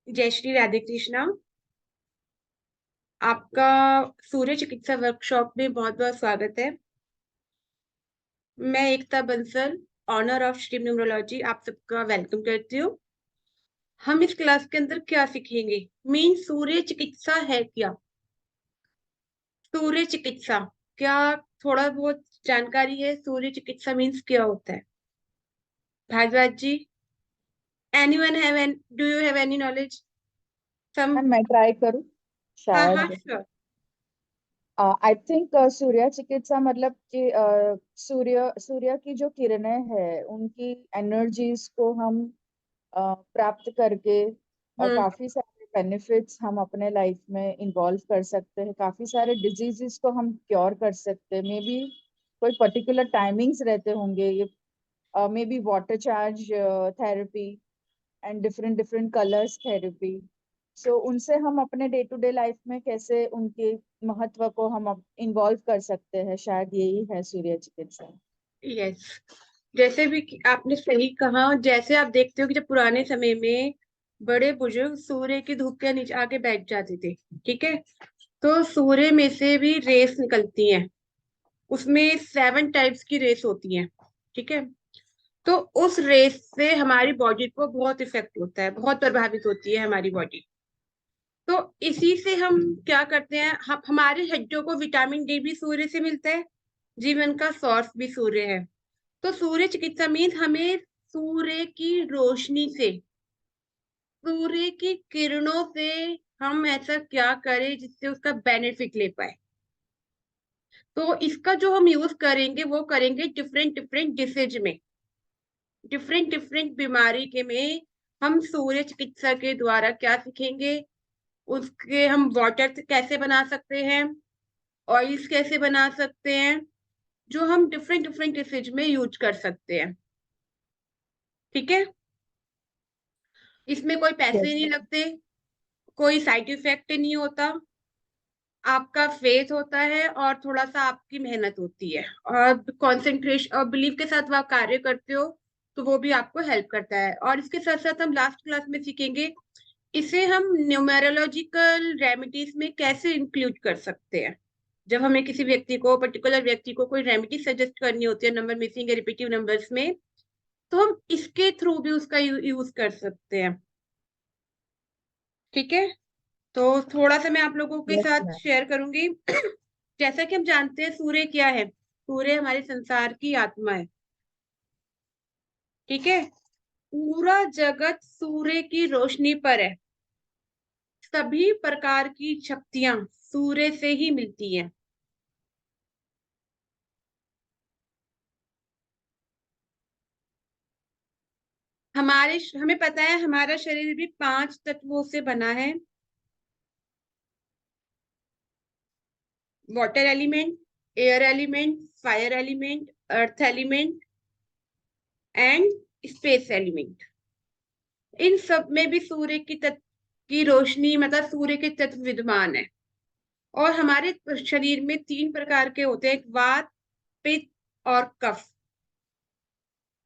जय श्री राधे कृष्णा। आपका सूर्य चिकित्सा वर्कशॉप में बहुत बहुत स्वागत है। मैं Ekta Bansal, owner of stream numerology, आप सबका वेलकम करती हूँ। हम इस क्लास के अंदर क्या सीखेंगे? मीन सूर्य चिकित्सा है क्या? सूर्य चिकित्सा क्या? थोड़ा बहुत जानकारी है सूर्य चिकित्सा मीन्स क्या होता है? Bhardwaj ji, anyone have an do you have any knowledge? Some? Ma'am मैं ट्राई करूँ हाँ हाँ, शायद। श्योर। आई थिंक सूर्य चिकित्सा मतलब कि सूर्य सूर्य की जो किरणें हैं उनकी एनर्जीज को हम प्राप्त करके और हम्म। काफी सारे बेनिफिट्स हम अपने लाइफ में इन्वॉल्व कर सकते हैं। काफी सारे डिजीजेस को हम क्योर कर सकते हैं। मे बी कोई पर्टिकुलर टाइमिंग्स रहते होंगे ये, maybe water charge therapy and different different colours therapy. So उनसे हम अपने डे टू डे लाइफ में कैसे उनके महत्व को हम इन्वॉल्व कर सकते हैं, शायद यही है सूर्य चिकित्सा। यस, जैसे भी आपने सही कहा। जैसे आप देखते हो कि जब पुराने समय में बड़े बुजुर्ग सूर्य की धूप के नीचे आके बैठ जाते थे, ठीक है, तो सूर्य में से भी रेस निकलती हैं। उसमें 7 टाइप्स की रेस होती हैं, ठीक है। तो उस रेस से हमारी बॉडी को बहुत इफेक्ट होता है, बहुत प्रभावित होती है हमारी बॉडी। तो इसी से हम क्या करते हैं, हम हमारे हड्डियों को विटामिन डी भी सूर्य से मिलता है। जीवन का सोर्स भी सूर्य है। तो सूर्य चिकित्सा मीन्स हमें सूर्य की रोशनी से, सूर्य की किरणों से हम ऐसा क्या करें जिससे उसका बेनिफिट ले पाए। तो इसका जो हम यूज करेंगे वो करेंगे डिफरेंट डिफरेंट डिसीज में, डिफरेंट डिफरेंट बीमारी के में। हम सूर्य चिकित्सा के द्वारा क्या सीखेंगे? उसके हम वाटर कैसे बना सकते हैं, ऑयल्स कैसे बना सकते हैं, जो हम डिफरेंट डिफरेंट डिसीज में यूज कर सकते हैं। ठीक है। इसमें कोई पैसे यस। नहीं लगते, कोई साइड इफेक्ट नहीं होता। आपका फेथ होता है और थोड़ा सा आपकी मेहनत होती है, और कंसंट्रेशन और बिलीव के साथ वो आप कार्य करते हो, तो वो भी आपको हेल्प करता है। और इसके साथ साथ हम लास्ट क्लास में सीखेंगे इसे हम न्यूमेरोलॉजिकल रेमेडीज में कैसे इंक्लूड कर सकते हैं। जब हमें किसी व्यक्ति को, पर्टिकुलर व्यक्ति को कोई रेमेडी सजेस्ट करनी होती है, नंबर मिसिंग या रिपीटिव नंबर्स में, तो हम इसके थ्रू भी उसका यूज कर सकते हैं। ठीक है। तो थोड़ा सा मैं आप लोगों के यस साथ मैम। शेयर करूंगी। जैसा कि हम जानते हैं सूर्य क्या है, सूर्य हमारे संसार की आत्मा है। ठीक है। पूरा जगत सूर्य की रोशनी पर है। सभी प्रकार की शक्तियां सूर्य से ही मिलती हैं। हमें पता है हमारा शरीर भी 5 तत्वों से बना है। Water element, air element, fire element, earth element and space element. इन सब में भी सूर्य की तत्व की रोशनी, मतलब सूर्य के तत्व विद्यमान है। और हमारे शरीर में 3 प्रकार के होते हैं, एक वात, पित्त और कफ।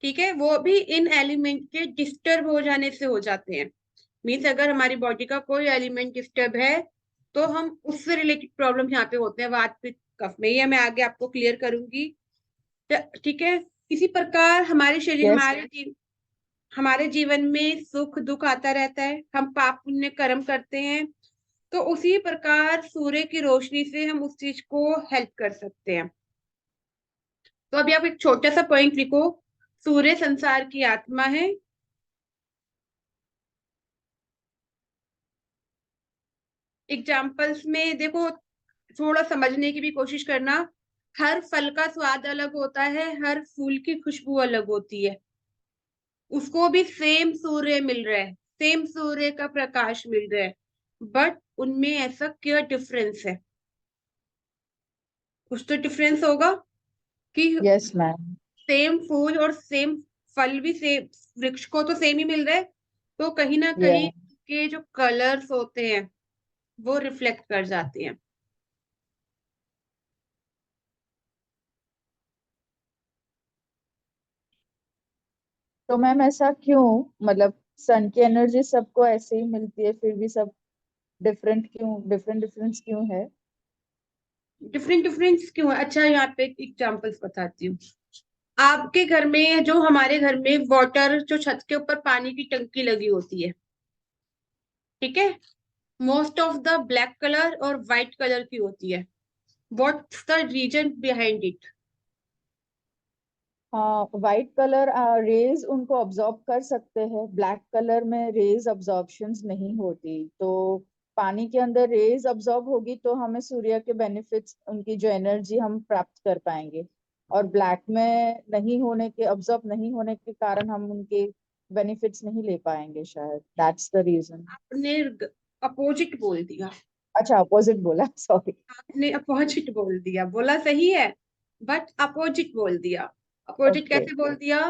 ठीक है। वो भी इन एलिमेंट के डिस्टर्ब हो जाने से हो जाते हैं। मीन्स अगर हमारी बॉडी का कोई एलिमेंट डिस्टर्ब है तो हम उससे रिलेटेड प्रॉब्लम यहाँ पे होते हैं, वात पित्त कफ में। ये मैं आगे आपको क्लियर करूंगी। ठीक है। इसी प्रकार हमारे शरीर, यस। हमारे जीवन में सुख दुख आता रहता है, हम पाप पुण्य कर्म करते हैं। तो उसी प्रकार सूर्य की रोशनी से हम उस चीज को हेल्प कर सकते हैं। तो अभी आप एक छोटा सा पॉइंट लिखो, सूर्य संसार की आत्मा है। एग्जाम्पल्स में देखो, थोड़ा समझने की भी कोशिश करना। हर फल का स्वाद अलग होता है, हर फूल की खुशबू अलग होती है। उसको भी सेम सूर्य मिल रहा है, सेम सूर्य का प्रकाश मिल रहा है, बट उनमें ऐसा क्या डिफरेंस है? कुछ तो डिफरेंस होगा कि यस मैम। सेम फूल और सेम फल भी सेम, वृक्ष को तो सेम ही मिल रहा है, तो कहीं ना या कहीं के जो कलर्स होते हैं वो रिफ्लेक्ट कर जाते हैं। तो मैम ऐसा क्यों, मतलब सन की एनर्जी सबको ऐसे ही मिलती है, फिर भी सब डिफरेंट डिफरेंस क्यों है? डिफरेंट डिफरेंस क्यों है? अच्छा, यहाँ पे एग्जांपल्स बताती हूँ। आपके घर में, जो हमारे घर में वाटर, जो छत के ऊपर पानी की टंकी लगी होती है, ठीक है, most of the black colour और वाइट कलर की होती है। What's the reason behind it? हाँ, वाइट कलर रेज उनको ऑब्जॉर्ब कर सकते हैं, ब्लैक कलर में रेज ऑब्जॉर्प्शंस नहीं होती। तो पानी के अंदर रेज ऑब्जॉर्ब होगी तो हमें सूर्य के बेनिफिट्स, उनकी जो एनर्जी हम प्राप्त कर पाएंगे। और ब्लैक में नहीं होने के, ऑब्जॉर्ब नहीं होने के कारण हम उनके बेनिफिट्स नहीं ले पाएंगे शायद, दैट्स द रीजन। आपने अपोजिट बोल दिया। अच्छा, अपोजिट बोला, सॉरी। आपने अपोजिट बोल दिया, बोला सही है, बट अपोजिट बोल दिया। Opposite okay. कैसे बोल दिया?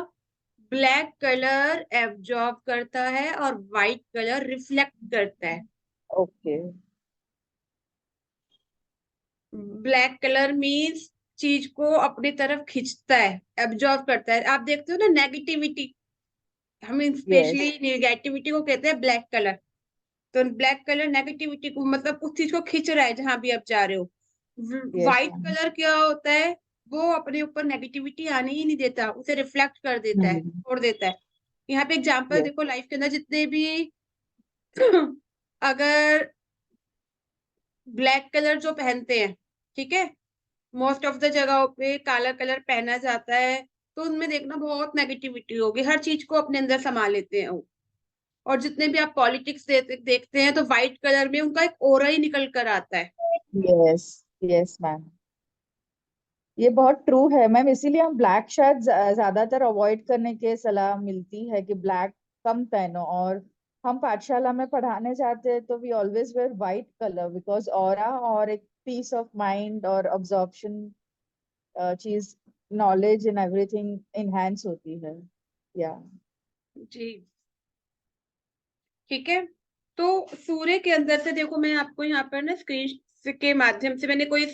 ब्लैक कलर एब्जॉर्ब करता है और व्हाइट कलर रिफ्लेक्ट करता है। ओके। ब्लैक कलर मीन्स चीज को अपनी तरफ खींचता है, एब्जॉर्ब करता है। आप देखते हो ना नेगेटिविटी, हम यस। स्पेशली नेगेटिविटी को कहते हैं ब्लैक कलर। तो ब्लैक कलर नेगेटिविटी को, मतलब उस चीज को खींच रहा है जहां भी आप जा रहे हो। Yes white ma'am. कलर क्या होता है? वो अपने ऊपर नेगेटिविटी आने ही नहीं देता, उसे रिफ्लेक्ट कर देता है, हम्म। छोड़ देता है। यहाँ पे एग्जांपल यस। देखो, लाइफ के अंदर जितने भी अगर ब्लैक कलर जो पहनते हैं, ठीक है, मोस्ट ऑफ द जगहों पे काला कलर पहना जाता है, तो उनमें देखना बहुत नेगेटिविटी होगी, हर चीज को अपने अंदर समा लेते हैं वो। और जितने भी आप पॉलिटिक्स देखते हैं, तो व्हाइट कलर में उनका एक ओरा ही निकल कर आता है। यस। यस मैम, ये बहुत ट्रू है मैम, इसीलिए हम ब्लैक शायद ज्यादातर अवॉइड करने की सलाह मिलती है कि ब्लैक कम पहनो। और हम पाठशाला में पढ़ाने जाते हैं तो we always wear white colour, because aura और एक पीस ऑफ माइंड और ऑब्जॉर्प्शन चीज, नॉलेज इन एवरीथिंग इनहेंस होती है। या जी, ठीक है। तो सूर्य के अंदर से देखो, मैं आपको यहाँ पर ना स्क्रीन के माध्यम से मैंने कोई,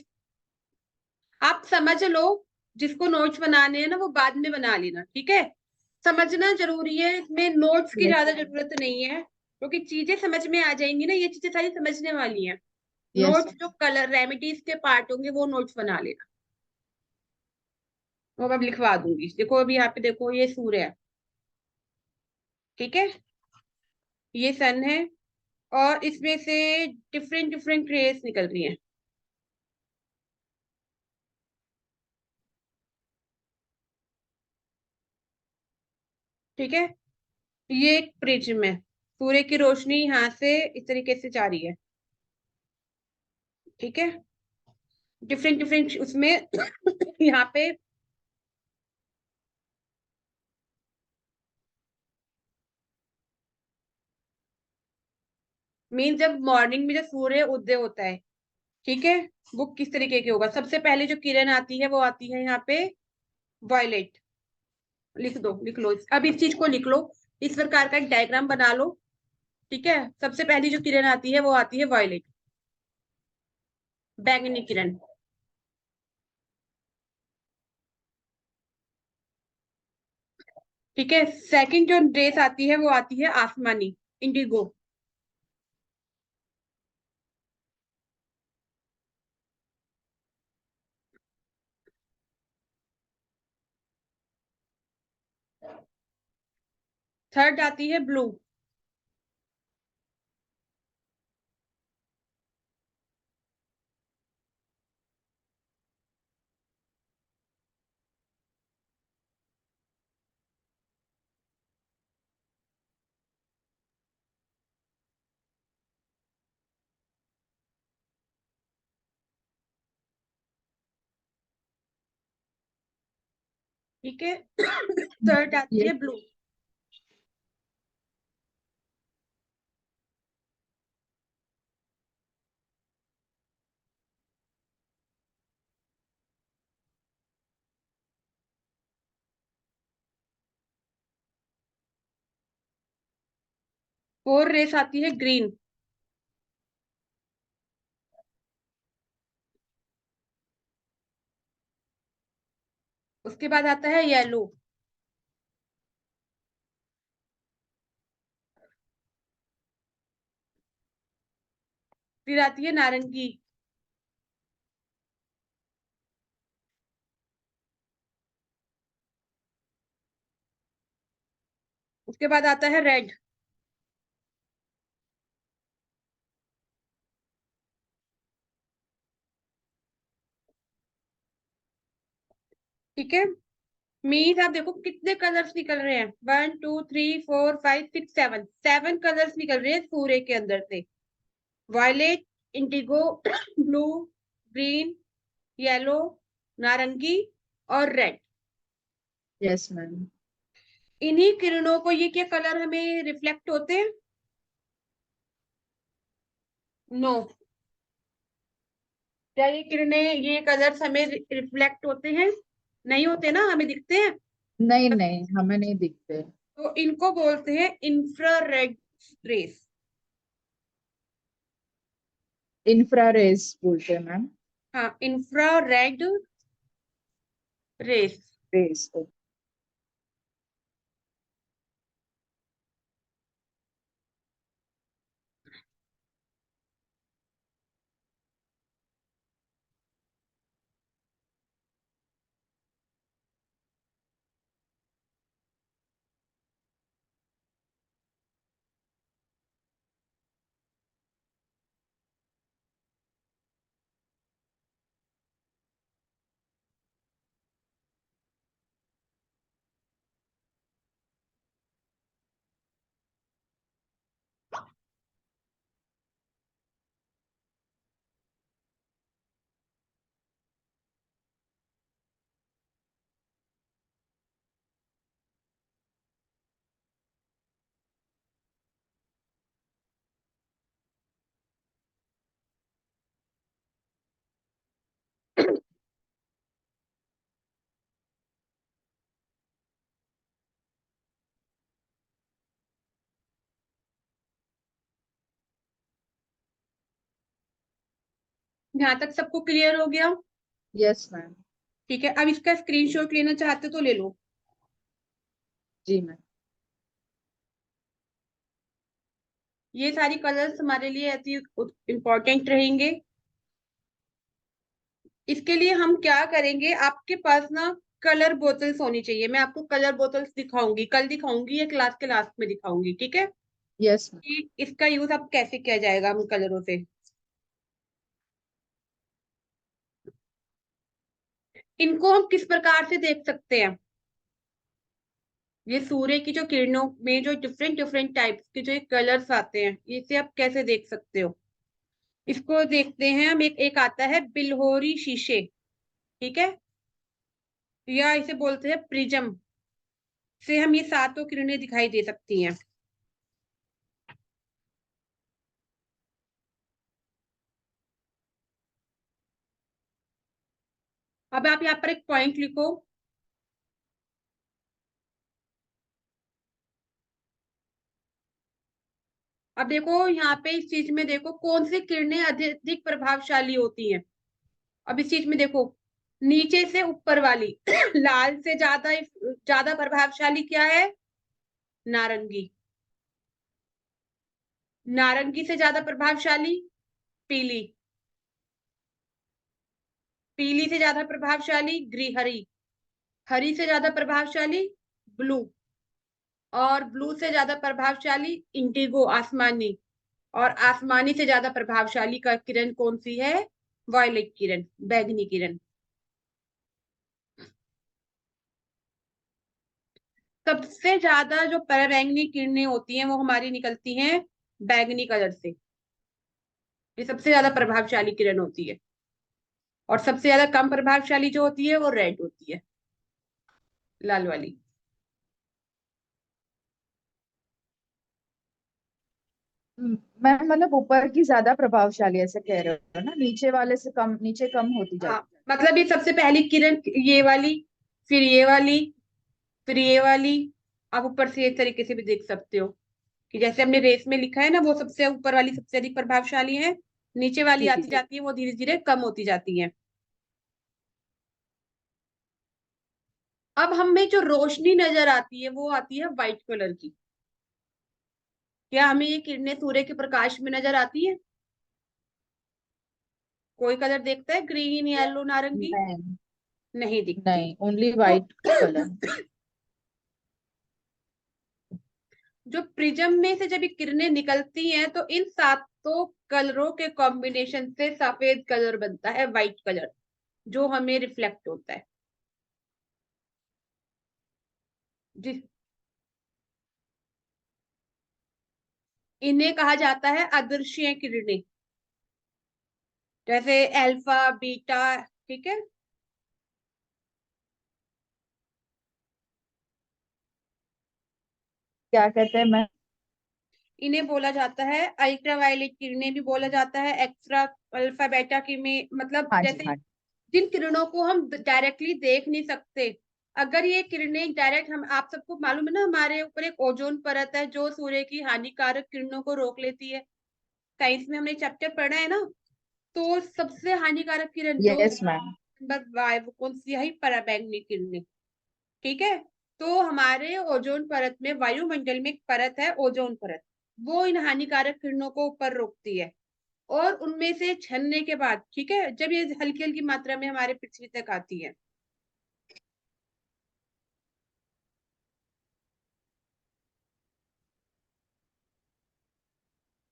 आप समझ लो। जिसको नोट्स बनाने हैं ना, वो बाद में बना लेना, ठीक है। समझना जरूरी है, इसमें नोट्स की यस। ज्यादा जरूरत नहीं है, क्योंकि चीजें समझ में आ जाएंगी ना, ये चीजें सारी समझने वाली हैं। यस। नोट्स जो कलर रेमेडीज के पार्ट होंगे, वो नोट्स बना लेना। वो अब लिखवा दूंगी। देखो अभी यहाँ पे देखो, ये सूर्य है, ठीक है, ये सन है, और इसमें से डिफरेंट डिफरेंट रेस निकल रही हैं, ठीक है। ये एक प्रिज्म है, सूर्य की रोशनी यहाँ से इस तरीके से जा रही है, ठीक है। डिफरेंट डिफरेंट उसमें यहाँ पे मीन, जब मॉर्निंग में जब सूर्य उदय होता है, ठीक है, वो किस तरीके के होगा? सबसे पहले जो किरण आती है वो आती है यहाँ पे वायलेट। लिख दो, लिख लो, अब इस चीज को लिख लो, इस प्रकार का एक डायग्राम बना लो, ठीक है। सबसे पहली जो किरण आती है वो आती है वायलेट, बैंगनी किरण, ठीक है। सेकंड जो रेस आती है वो आती है आसमानी, इंडिगो। थर्ड आती है ब्लू। ठीक है। थर्ड आती यस। है ब्लू। फोर रेस आती है ग्रीन। उसके बाद आता है येलो। फिर आती है नारंगी, उसके बाद आता है रेड, ठीक है। मीन्स आप देखो कितने कलर्स निकल रहे हैं, 1 2 3 4 5 6 7, 7 कलर्स निकल रहे हैं सूर्य के अंदर से। Violet, indigo, blue, green, yellow, नारंगी और रेड। Yes ma'am. इन्हीं किरणों को ये क्या कलर हमें रिफ्लेक्ट होते हैं? नो। क्या ये किरणें, ये कलर्स हमें रिफ्लेक्ट होते हैं? नहीं होते ना, हमें दिखते हैं। नहीं नहीं, हमें नहीं दिखते। तो इनको बोलते हैं इंफ्रारेड रेस। इंफ्रारेज बोलते हैं मैम। हाँ, इंफ्रारेड रेस। रेज। यहाँ तक सबको क्लियर हो गया? Yes ma'am. ठीक है, अब इसका स्क्रीनशॉट लेना चाहते तो ले लो। जी मैम। ये सारी कलर्स हमारे लिए अति इम्पोर्टेंट रहेंगे। इसके लिए हम क्या करेंगे, आपके पास ना कलर बोतल्स होनी चाहिए। मैं आपको कलर बोतल्स दिखाऊंगी, कल दिखाऊंगी या क्लास के लास्ट में दिखाऊंगी, ठीक है? Yes ma'am. कि इसका यूज अब कैसे किया जाएगा हम कलरों से। इनको हम किस प्रकार से देख सकते हैं? ये सूर्य की जो किरणों में जो डिफरेंट डिफरेंट टाइप्स के जो कलर्स आते हैं, इसे आप कैसे देख सकते हो? इसको देखते हैं हम, एक आता है बिल्होरी शीशे, ठीक है, या इसे बोलते हैं प्रिज्म, से हम ये सातों किरणें दिखाई दे सकती हैं। अब आप यहाँ पर एक पॉइंट लिखो। अब देखो यहाँ पे इस चीज में देखो कौन सी किरणें अधिक प्रभावशाली होती हैं। अब इस चीज में देखो, नीचे से ऊपर वाली लाल से ज्यादा ज्यादा प्रभावशाली क्या है? नारंगी। नारंगी से ज्यादा प्रभावशाली पीली। पीली से ज्यादा प्रभावशाली हरी। हरी से ज्यादा प्रभावशाली ब्लू। और ब्लू से ज्यादा प्रभावशाली इंडिगो, आसमानी। और आसमानी से ज्यादा प्रभावशाली का किरण कौन सी है? वॉयलेट किरण, बैंगनी किरण। सबसे ज्यादा जो पराबैंगनी किरणें होती हैं वो हमारी निकलती हैं बैंगनी कलर से। ये सबसे ज्यादा प्रभावशाली किरण होती है। और सबसे ज्यादा कम प्रभावशाली जो होती है वो रेड होती है, लाल वाली। मैम मतलब ऊपर की ज्यादा प्रभावशाली ऐसे कह रहे हो ना, नीचे वाले से कम, नीचे कम होती हाँ, जाती मतलब ये सबसे पहली किरण ये वाली, फिर ये वाली, फिर ये वाली। आप ऊपर से एक तरीके से भी देख सकते हो कि जैसे हमने रेस में लिखा है ना, वो सबसे ऊपर वाली सबसे अधिक प्रभावशाली है, नीचे वाली है। जी आती जी। जाती है वो धीरे धीरे कम होती जाती है। अब हमें जो रोशनी नजर आती है वो आती है व्हाइट कलर की। क्या हमें ये किरणें सूर्य के प्रकाश में नजर आती है? कोई कलर देखता है ग्रीन, येलो, नारंगी? नहीं, नहीं दिखती। नहीं, ओनली तो वाइट कलर। जो प्रिज्म में से जब ये किरणें निकलती हैं तो इन सातों कलरों के कॉम्बिनेशन से सफेद कलर बनता है, व्हाइट कलर, जो हमें रिफ्लेक्ट होता है। जिस इन्हें कहा जाता है अदृश्य किरणें, जैसे अल्फा, बीटा। ठीक है। क्या कहते हैं मैं? इन्हें बोला जाता है अल्ट्रावायलेट किरणें भी बोला जाता है, एक्स्ट्रा अल्फा बेटा की में, मतलब हाँ जी, जैसे हाँ जी। जिन किरणों को हम डायरेक्टली देख नहीं सकते, अगर ये किरणें डायरेक्ट, हम आप सबको मालूम है ना, हमारे ऊपर एक ओजोन परत है जो सूर्य की हानिकारक किरणों को रोक लेती है। साइंस में हमने चैप्टर पढ़ा है ना। तो सबसे हानिकारक किरण जो यस मैम। नंबर वायु, कौन सी? यही पराबैंगनी किरणें। ठीक है। तो हमारे ओजोन परत में, वायुमंडल में एक परत है ओजोन परत, वो इन हानिकारक किरणों को ऊपर रोकती है। और उनमें से छनने के बाद, ठीक है, जब ये हल्की हल्की मात्रा में हमारे पृथ्वी तक आती है।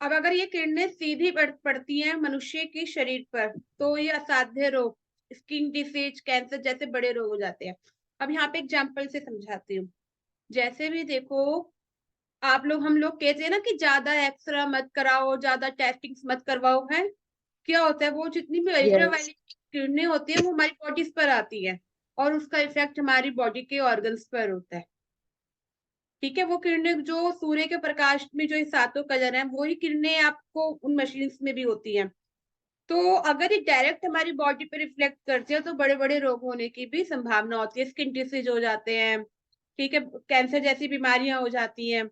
अब अगर ये किरणें सीधी पड़ती हैं मनुष्य के शरीर पर, तो ये असाध्य रोग, स्किन डिसीज, कैंसर जैसे बड़े रोग हो जाते हैं। अब यहाँ पे एग्जाम्पल से समझाती हूँ। जैसे भी देखो, आप लोग, हम लोग कहते हैं ना कि ज्यादा एक्सरा मत कराओ, ज्यादा टेस्टिंग मत करवाओ, है। क्या होता है, वो जितनी भी यस। अल्ट्रावायलेट किरणें होती है वो हमारी बॉडीज पर आती है, और उसका इफेक्ट हमारी बॉडी के ऑर्गन्स पर होता है। ठीक है। वो किरणें जो सूर्य के प्रकाश में, जो ये सातों कलर हैं, वही किरणें आपको उन मशीन्स में भी होती हैं। तो अगर ये डायरेक्ट हमारी बॉडी पे रिफ्लेक्ट करती है तो बड़े बड़े रोग होने की भी संभावना होती है, स्किन डिसीज हो जाते हैं। ठीक है। कैंसर जैसी बीमारियां हो जाती हैं।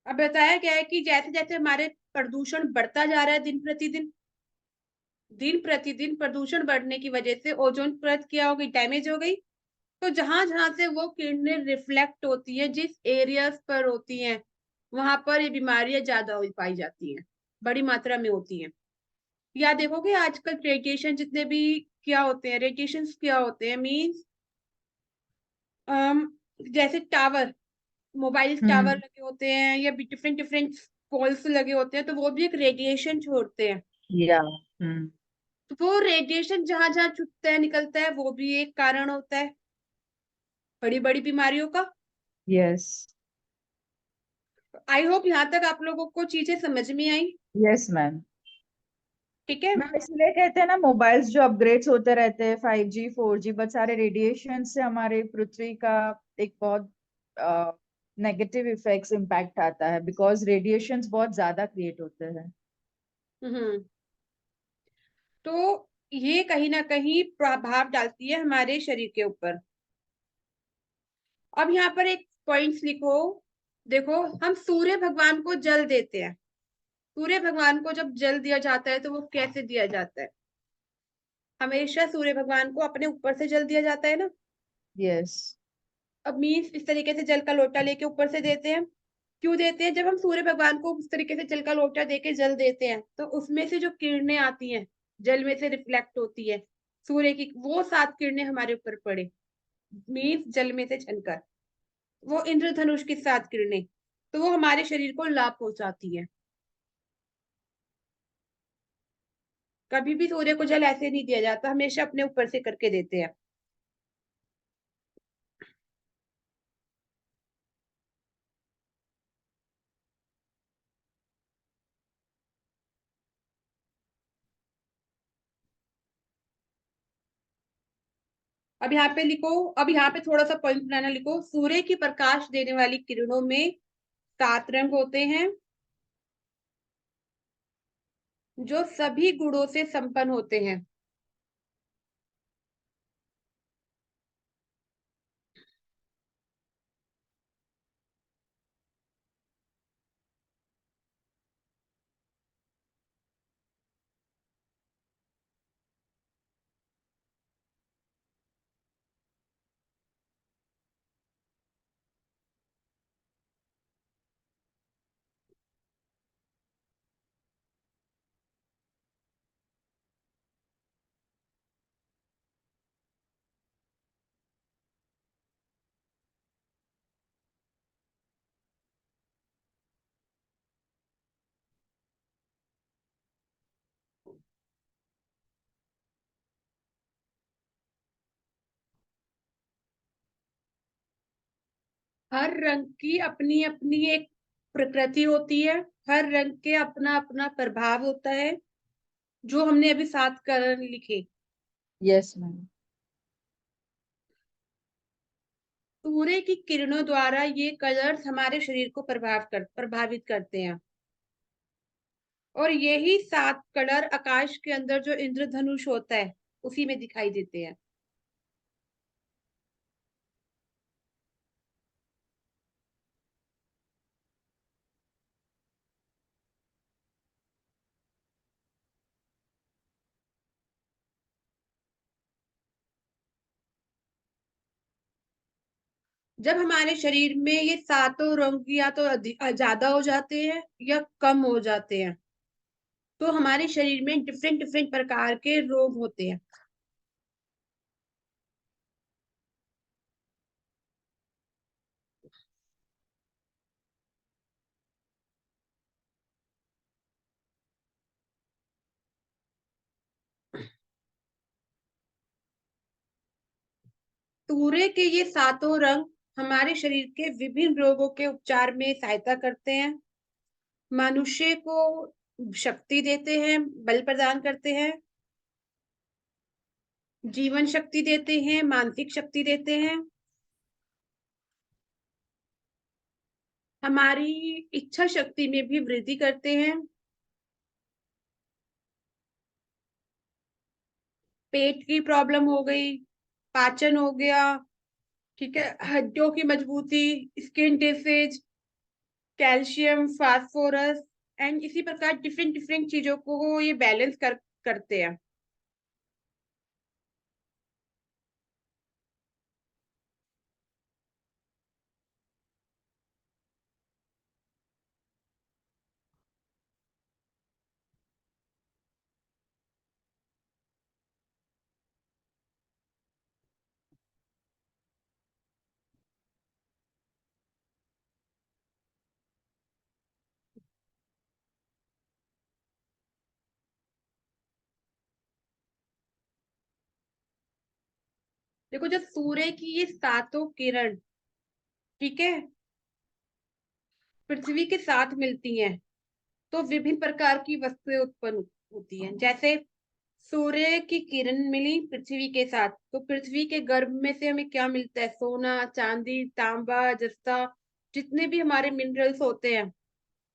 अब बताया गया है कि जैसे जैसे हमारे प्रदूषण बढ़ता जा रहा है दिन प्रतिदिन, दिन प्रतिदिन प्रदूषण बढ़ने की वजह से ओजोन परत क्या हो गई, डैमेज हो गई। तो जहां जहां से वो किरणें रिफ्लेक्ट होती हैं, जिस एरियाज पर होती हैं, वहां पर ये बीमारियां ज्यादा पाई जाती हैं, बड़ी मात्रा में होती हैं। या देखोगे आजकल रेडिएशन जितने भी क्या होते हैं, रेडिएशन क्या होते हैं, मीन्स जैसे टावर, मोबाइल टावर हम्म। लगे होते हैं, या डिफरेंट डिफरेंट पोल्स लगे होते हैं, तो वो भी एक रेडिएशन छोड़ते हैं। या। हम्म। तो वो रेडिएशन जहां जहां छुटता है, निकलता है, वो भी एक कारण होता है बड़ी बड़ी बीमारियों का। यस। आई होप यहाँ तक आप लोगों को चीजें समझ में आई। Yes ma'am. ठीक है। मैम इसलिए कहते हैं ना, मोबाइल्स जो अपग्रेड्स होते रहते हैं, 5G 4G, बहुत सारे रेडिएशन से हमारे पृथ्वी का एक बहुत नेगेटिव इफेक्ट्स इम्पैक्ट आता है, बिकॉज रेडिएशंस बहुत ज्यादा क्रिएट होते हैं। हम्म। तो ये कहीं ना कहीं प्रभाव डालती है हमारे शरीर के ऊपर। अब यहाँ पर एक पॉइंट्स लिखो। देखो, हम सूर्य भगवान को जल देते हैं। सूर्य भगवान को जब जल दिया जाता है तो वो कैसे दिया जाता है? हमेशा सूर्य भगवान को अपने ऊपर से जल दिया जाता है ना। यस। अब मीन्स इस तरीके से जल का लोटा लेके ऊपर से देते हैं। क्यों देते हैं? जब हम सूर्य भगवान को उस तरीके से जल का लोटा देके जल देते हैं तो उसमें से जो किरणें आती हैं, जल में से रिफ्लेक्ट होती है सूर्य की, वो 7 किरणें हमारे ऊपर पड़े, मीन्स जल में से छनकर, वो इंद्रधनुष की 7 किरणें, तो वो हमारे शरीर को लाभ पहुंचाती है। कभी भी सूर्य को जल ऐसे नहीं दिया जाता, हमेशा अपने ऊपर से करके देते हैं। अब यहाँ पे लिखो, अब यहाँ पे थोड़ा सा पॉइंट बनाना लिखो। सूर्य की प्रकाश देने वाली किरणों में 7 रंग होते हैं, जो सभी गुणों से संपन्न होते हैं। हर रंग की अपनी अपनी एक प्रकृति होती है, हर रंग के अपना अपना प्रभाव होता है, जो हमने अभी 7 कलर लिखे। Yes ma'am. सूर्य की किरणों द्वारा ये कलर्स हमारे शरीर को प्रभावित करते हैं, और यही 7 कलर आकाश के अंदर जो इंद्रधनुष होता है उसी में दिखाई देते हैं। जब हमारे शरीर में ये सातों रंग या तो ज्यादा हो जाते हैं या कम हो जाते हैं, तो हमारे शरीर में डिफरेंट डिफरेंट प्रकार के रोग होते हैं। सूर्य के ये सातों रंग हमारे शरीर के विभिन्न रोगों के उपचार में सहायता करते हैं, मनुष्य को शक्ति देते हैं, बल प्रदान करते हैं, जीवन शक्ति देते हैं, मानसिक शक्ति देते हैं, हमारी इच्छा शक्ति में भी वृद्धि करते हैं, पेट की प्रॉब्लम हो गई, पाचन हो गया, ठीक है, हड्डियों की मजबूती, skin disease, calcium, phosphorus, and इसी प्रकार डिफरेंट डिफरेंट चीजों को ये बैलेंस करते हैं। देखो, जब सूर्य की ये सातों किरण, ठीक है, पृथ्वी के साथ मिलती हैं, तो विभिन्न प्रकार की वस्तुएं उत्पन्न होती हैं। जैसे सूर्य की किरण मिली पृथ्वी के साथ, तो पृथ्वी के गर्भ में से हमें क्या मिलता है? सोना, चांदी, तांबा, जस्ता, जितने भी हमारे मिनरल्स होते हैं,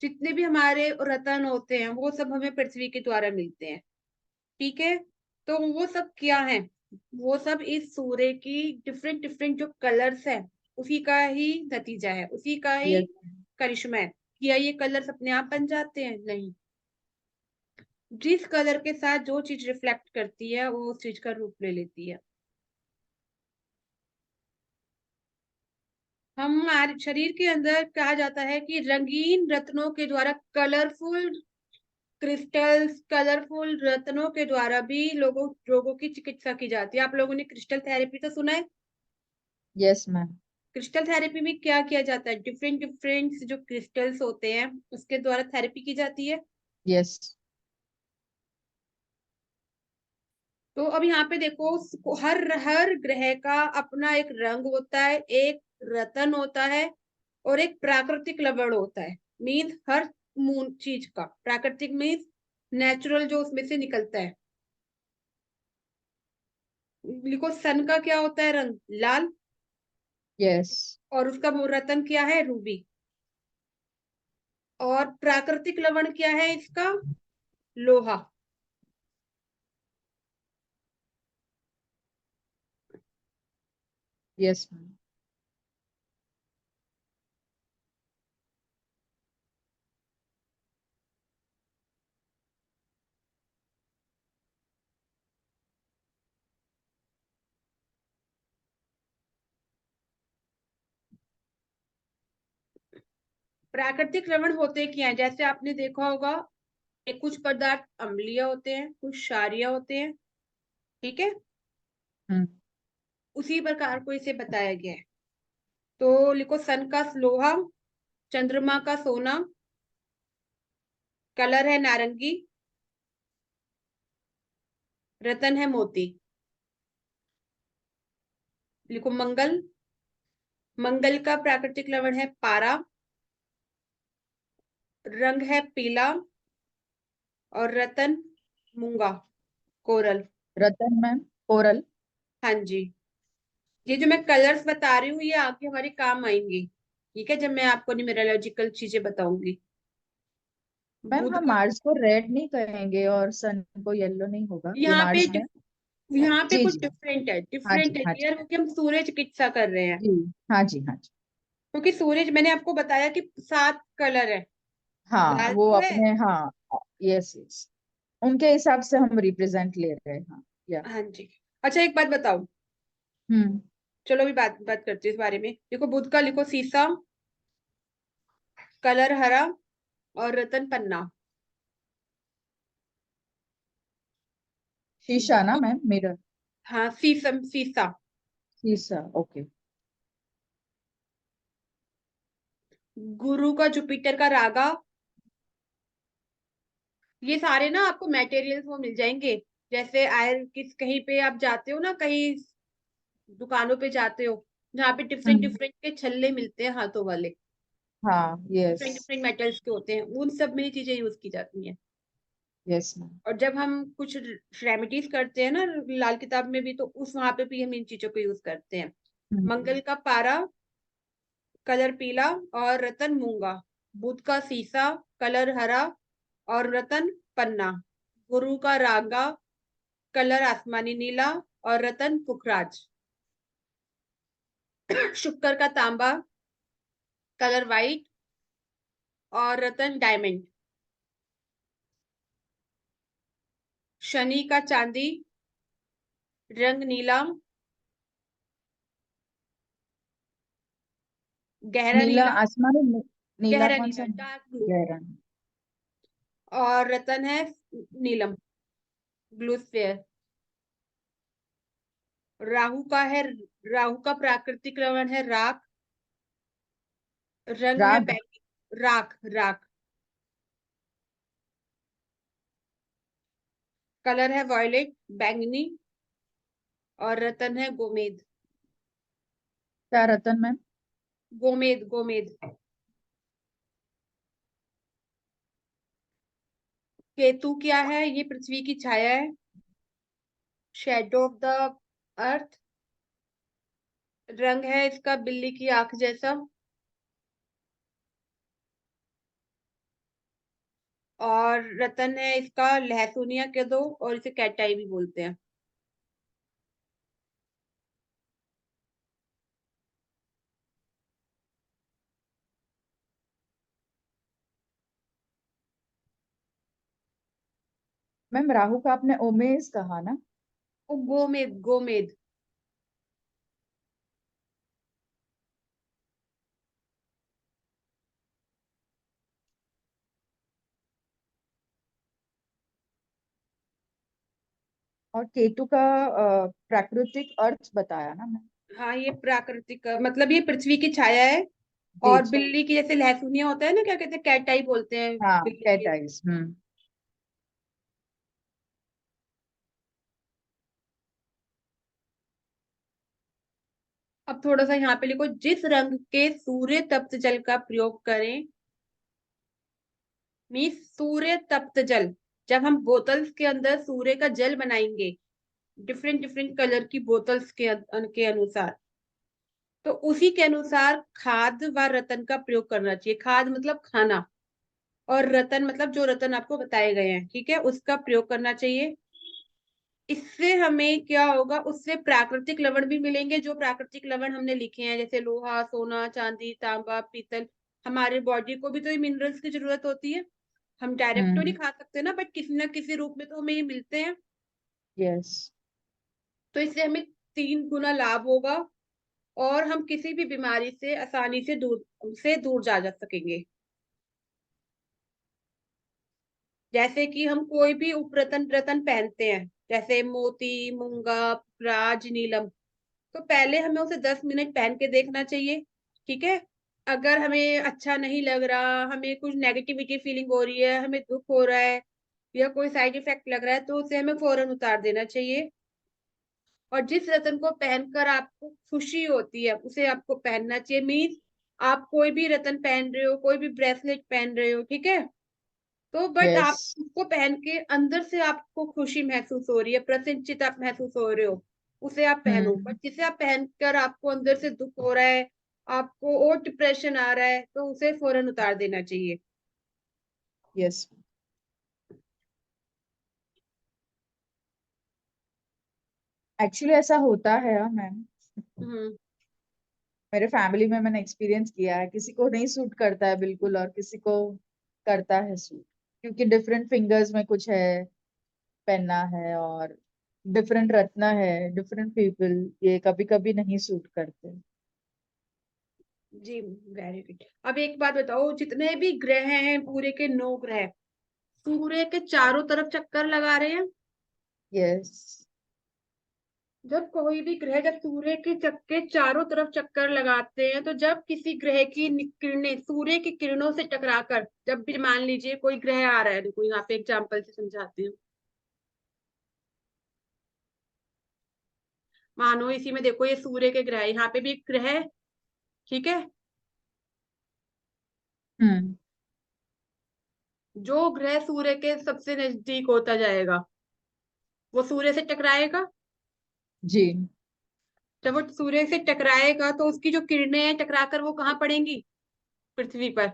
जितने भी हमारे रत्न होते हैं, वो सब हमें पृथ्वी के द्वारा मिलते हैं। ठीक है, तो वो सब क्या है? वो सब इस सूर्य की डिफरेंट डिफरेंट जो कलर्स है, उसी का ही नतीजा है, उसी का ही यस। करिश्मा है। क्या ये कलर्स अपने आप बन जाते हैं? नहीं। जिस कलर के साथ जो चीज रिफ्लेक्ट करती है वो उस चीज का रूप ले लेती है। हमारे शरीर के अंदर कहा जाता है कि रंगीन रत्नों के द्वारा, कलरफुल क्रिस्टल्स, कलरफुल रत्नों के द्वारा भी रोगों की चिकित्सा की जाती है। आप लोगों ने क्रिस्टल थेरेपी तो सुना है? Yes ma'am. क्रिस्टल थेरेपी में क्या किया जाता है? डिफरेंट डिफरेंट जो क्रिस्टल्स होते हैं उसके द्वारा थेरेपी की जाती है। यस। तो अब यहाँ पे देखो, हर हर ग्रह का अपना एक रंग होता है, एक रतन होता है, और एक प्राकृतिक लवण होता है। मीन्स हर मून चीज का प्राकृतिक मीन्स नेचुरल, जो उसमें से निकलता है। लिखो, सन का क्या होता है रंग? लाल। यस। और उसका रतन क्या है? रूबी। और प्राकृतिक लवण क्या है इसका? लोहा। Yes ma'am. प्राकृतिक लवण होते क्या है? जैसे आपने देखा होगा, एक कुछ पदार्थ अम्लीय होते हैं, कुछ क्षारीय होते हैं, ठीक है, हम्म। उसी प्रकार को इसे बताया गया है। तो लिखो, सन का लोहा, चंद्रमा का सोना, कलर है नारंगी, रतन है मोती। लिखो, मंगल, मंगल का प्राकृतिक लवण है पारा, रंग है पीला, और रतन मूंगा, कोरल। रतन मैम, कोरल। हाँ जी। ये जो मैं कलर्स बता रही हूँ ये आगे हमारे काम आएंगे, ठीक है, जब मैं आपको न्यूमेरोलॉजिकल चीजें बताऊंगी। मैम बुध हम का, मार्स को रेड नहीं कहेंगे और सन को येलो नहीं होगा, ये यहाँ पे मार्स में। यहाँ पे जी कुछ जी। डिफरेंट है, हाँ डिफरेंट जी, है हाँ जी। क्लियर हो कि हम सूर्य चिकित्सा कर रहे हैं। जी। हाँ जी, हाँ जी। क्योंकि सूरज मैंने आपको बताया कि 7 कलर है। हाँ लाल वो तो है। अपने, हाँ। Yes yes. उनके हिसाब से हम रिप्रेजेंट ले रहे हैं, हाँ। या। हाँ जी। अच्छा एक बात बताओ, हम्म। चलो अभी बात बात करते हैं इस बारे में। देखो बुध का लिखो सीसा, कलर हरा, और रतन पन्ना। शीशा ना मैम, मिरर। हाँ शीशम, शीशा। शीशा, ओके। गुरु का जुपिटर का रागा। ये सारे ना आपको मटेरियल्स वो मिल जाएंगे। जैसे आयर किस कहीं पे आप जाते हो ना, कहीं दुकानों पे जाते हो जहाँ पे डिफरेंट हम्म। डिफरेंट के छल्ले मिलते हैं हाथों वाले, हाँ, डिफरेंट यस। डिफरेंट मेटल्स के होते हैं, उन सब में ये चीजें यूज की जाती हैं। Yes ma'am. और जब हम कुछ रेमेडीज करते हैं ना लाल किताब में भी, तो उस वहां पे भी हम इन चीजों को यूज करते हैं। हम्म। मंगल का पारा, कलर पीला, और रतन मूंगा। बुध का सीसा, कलर हरा, और रतन पन्ना। गुरु का रागा, कलर आसमानी नीला, और रतन पुखराज। शुक्र का तांबा, कलर वाइट, और रतन डायमंड। शनि का चांदी, रंग नीला, गहरा नीला नीला, आसमानी, नीला गहरा कौन नीला सा? Dark blue. गहरा। और रतन है नीलम, ब्लू स्फेयर। राहु का है, राहु का प्राकृतिक रंग है राख, रंग है राग। बैंगनी, राख राख। कलर है वॉयलेट, बैंगनी, और रतन है गोमेद। क्या रतन मैम? गोमेद गोमेद। केतु क्या है? ये पृथ्वी की छाया है, शेडो ऑफ द अर्थ। रंग है इसका बिल्ली की आंख जैसा, और रतन है इसका लहसुनिया के दो, और इसे कैटाई भी बोलते हैं। मैम राहु का आपने ओमेस कहा ना? वो गोमेद गोमेद। और केतु का प्राकृतिक अर्थ बताया ना मैम? हाँ ये प्राकृतिक मतलब ये पृथ्वी की छाया है। जी और जी। बिल्ली की जैसे लहसुनिया होता है ना, क्या कहते हैं, कैटाई बोलते हैं हाँ, बिल्ली कैट के। आइज। हम्म। अब थोड़ा सा यहाँ पे लिखो, जिस रंग के सूर्य तप्त जल का प्रयोग करें, मीन्स सूर्य तप्त जल। जब हम बोतल्स के अंदर सूर्य का जल बनाएंगे, डिफरेंट डिफरेंट कलर की बोतल्स के अनुसार, तो उसी के अनुसार खाद व रतन का प्रयोग करना चाहिए। खाद मतलब खाना, और रतन मतलब जो रतन आपको बताए गए हैं, ठीक है, उसका प्रयोग करना चाहिए। इससे हमें क्या होगा, उससे प्राकृतिक लवण भी मिलेंगे, जो प्राकृतिक लवण हमने लिखे हैं, जैसे लोहा, सोना, चांदी, तांबा, पीतल। हमारे बॉडी को भी तो ये मिनरल्स की जरूरत होती है। हम डायरेक्ट तो नहीं हम्म। खा सकते ना, बट किसी ना किसी रूप में तो हमें ये मिलते हैं। यस। तो इससे हमें 3 गुना लाभ होगा, और हम किसी भी बीमारी से आसानी से दूर जा सकेंगे। जैसे कि हम कोई भी उपरतन रतन पहनते हैं, जैसे मोती, मूंगा, राज, नीलम, तो पहले हमें उसे 10 मिनट पहन के देखना चाहिए, ठीक है। अगर हमें अच्छा नहीं लग रहा, हमें कुछ नेगेटिविटी फीलिंग हो रही है, हमें दुख हो रहा है, या कोई साइड इफेक्ट लग रहा है, तो उसे हमें फौरन उतार देना चाहिए। और जिस रत्न को पहनकर आपको खुशी होती है उसे आपको पहनना चाहिए। मीन्स आप कोई भी रत्न पहन रहे हो, कोई भी ब्रेसलेट पहन रहे हो, ठीक है, तो बट यस। आप उसको पहन के अंदर से आपको खुशी महसूस हो रही है, प्रसन्नचित आप महसूस हो रहे हो, उसे आप पहनो। बट हम्म। जिसे आप पहनकर आपको अंदर से दुख हो रहा है, आपको और डिप्रेशन आ रहा है, तो उसे फौरन उतार देना चाहिए। यस। एक्चुअली ऐसा होता है मैम, हम्म। मेरे फैमिली में मैंने एक्सपीरियंस किया है, किसी को नहीं सूट करता है बिल्कुल और किसी को करता है सूट, क्योंकि डिफरेंट फिंगर्स में कुछ है पहनना है, और डिफरेंट रत्ना है, डिफरेंट पीपल, ये कभी कभी नहीं सूट करते। जी, वेरी गुड। अब एक बात बताओ, जितने भी ग्रह हैं पूरे के 9 ग्रह सूर्य के चारों तरफ चक्कर लगा रहे हैं। यस। जब कोई भी ग्रह जब सूर्य के चक्के चारों तरफ चक्कर लगाते हैं, तो जब किसी ग्रह की किरणें सूर्य की किरणों से टकराकर, जब भी मान लीजिए कोई ग्रह आ रहा है, देखो यहाँ पे एग्जाम्पल से समझाती हूँ। मानो इसी में देखो, ये सूर्य के ग्रह है, यहाँ पे भी एक ग्रह है, ठीक है। हम्म। जो ग्रह सूर्य के सबसे नजदीक होता जाएगा वो सूर्य से टकराएगा। जी। जब वो सूर्य से टकराएगा तो उसकी जो किरणें हैं टकराकर वो कहाँ पड़ेंगी? पृथ्वी पर।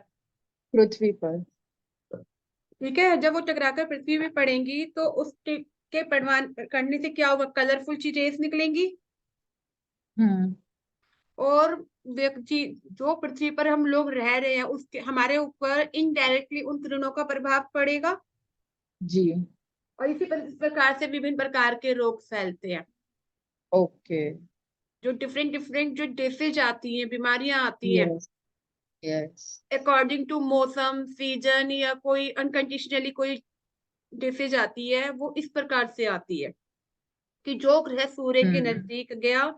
पृथ्वी पर। ठीक है, जब वो टकराकर पृथ्वी में पड़ेंगी तो उस के पड़वान करने से क्या होगा? कलरफुल सी रेस निकलेंगी। हम्म। और व्यक्ति जो पृथ्वी पर हम लोग रह रहे हैं उसके हमारे ऊपर इनडायरेक्टली उन किरणों का प्रभाव पड़ेगा। जी। और इसी प्रकार से विभिन्न प्रकार के रोग फैलते हैं। ओके। जो डिफरेंट डिफरेंट जो डिसीज आती हैं, बीमारियां आती हैं, यस। यस। अकॉर्डिंग टू मौसम, सीजन, या कोई अनकंडीशनली कोई डिसीज आती है, वो इस प्रकार से आती है कि जो ग्रह सूर्य के हम्म। नजदीक गया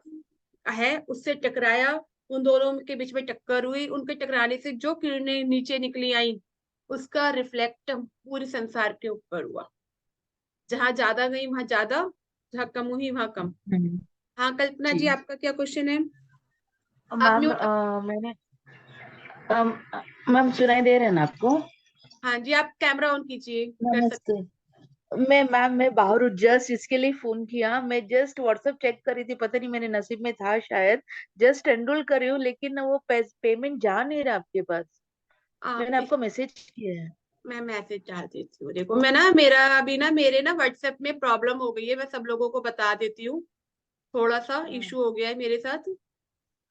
है उससे टकराया, उन दोनों के बीच में टक्कर हुई, उनके टकराने से जो किरणें नीचे निकली आई उसका रिफ्लेक्ट पूरे संसार के ऊपर हुआ। जहां ज्यादा गई वहां ज्यादा, जहां कम हुई वहां कम। हम्म। हाँ कल्पना जी। जी, आपका क्या क्वेश्चन है? आप मैम म्यूट। मैंने अम, मैम सुनाई दे रहे हैं ना आपको? हाँ जी, आप कैमरा ऑन कीजिए, कर सकते। नमस्ते। मैं बाहर हूँ, जस्ट इसके लिए फोन किया। मैं जस्ट व्हाट्सएप चेक कर रही थी, पता नहीं मेरे नसीब में था शायद। जस्ट एनरोल कर रही हूँ, लेकिन वो पेमेंट जा नहीं रहा आपके पास। आप मैंने इस आपको मैसेज किया है। मैं मैसेज डाल देती हूँ। देखो मैं ना, मेरा अभी ना मेरे ना व्हाट्सएप में प्रॉब्लम हो गई है, मैं सब लोगों को बता देती हूँ। थोड़ा सा हाँ। इशू हो गया है मेरे साथ,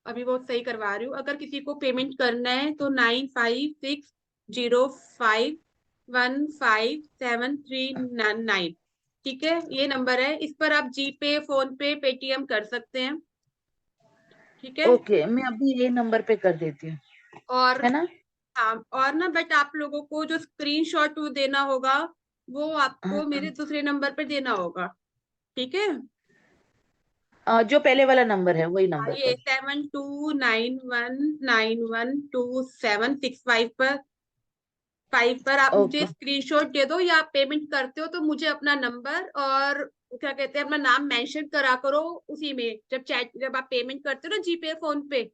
अभी वो सही करवा रही हूँ। अगर किसी को पेमेंट करना है तो 9560515739, ठीक है, ये नंबर है, इस पर आप जी पे, फोन पे, पेटीएम कर सकते हैं, ठीक है। ओके, मैं अभी ये नंबर पे कर देती हूँ, और है ना? हाँ, और ना बट आप लोगों को जो स्क्रीनशॉट देना होगा वो आपको मेरे हाँ। दूसरे नंबर पर देना होगा, ठीक है। जो पहले वाला नंबर है वही हाँ, नंबर ये पर। 7291912765 पर, आप मुझे ओके। स्क्रीनशॉट दे दो, या आप पेमेंट करते हो तो मुझे अपना नंबर और क्या कहते हैं अपना नाम मेंशन करा करो उसी में, जब आप पेमेंट करते हो ना जीपे फोन पे,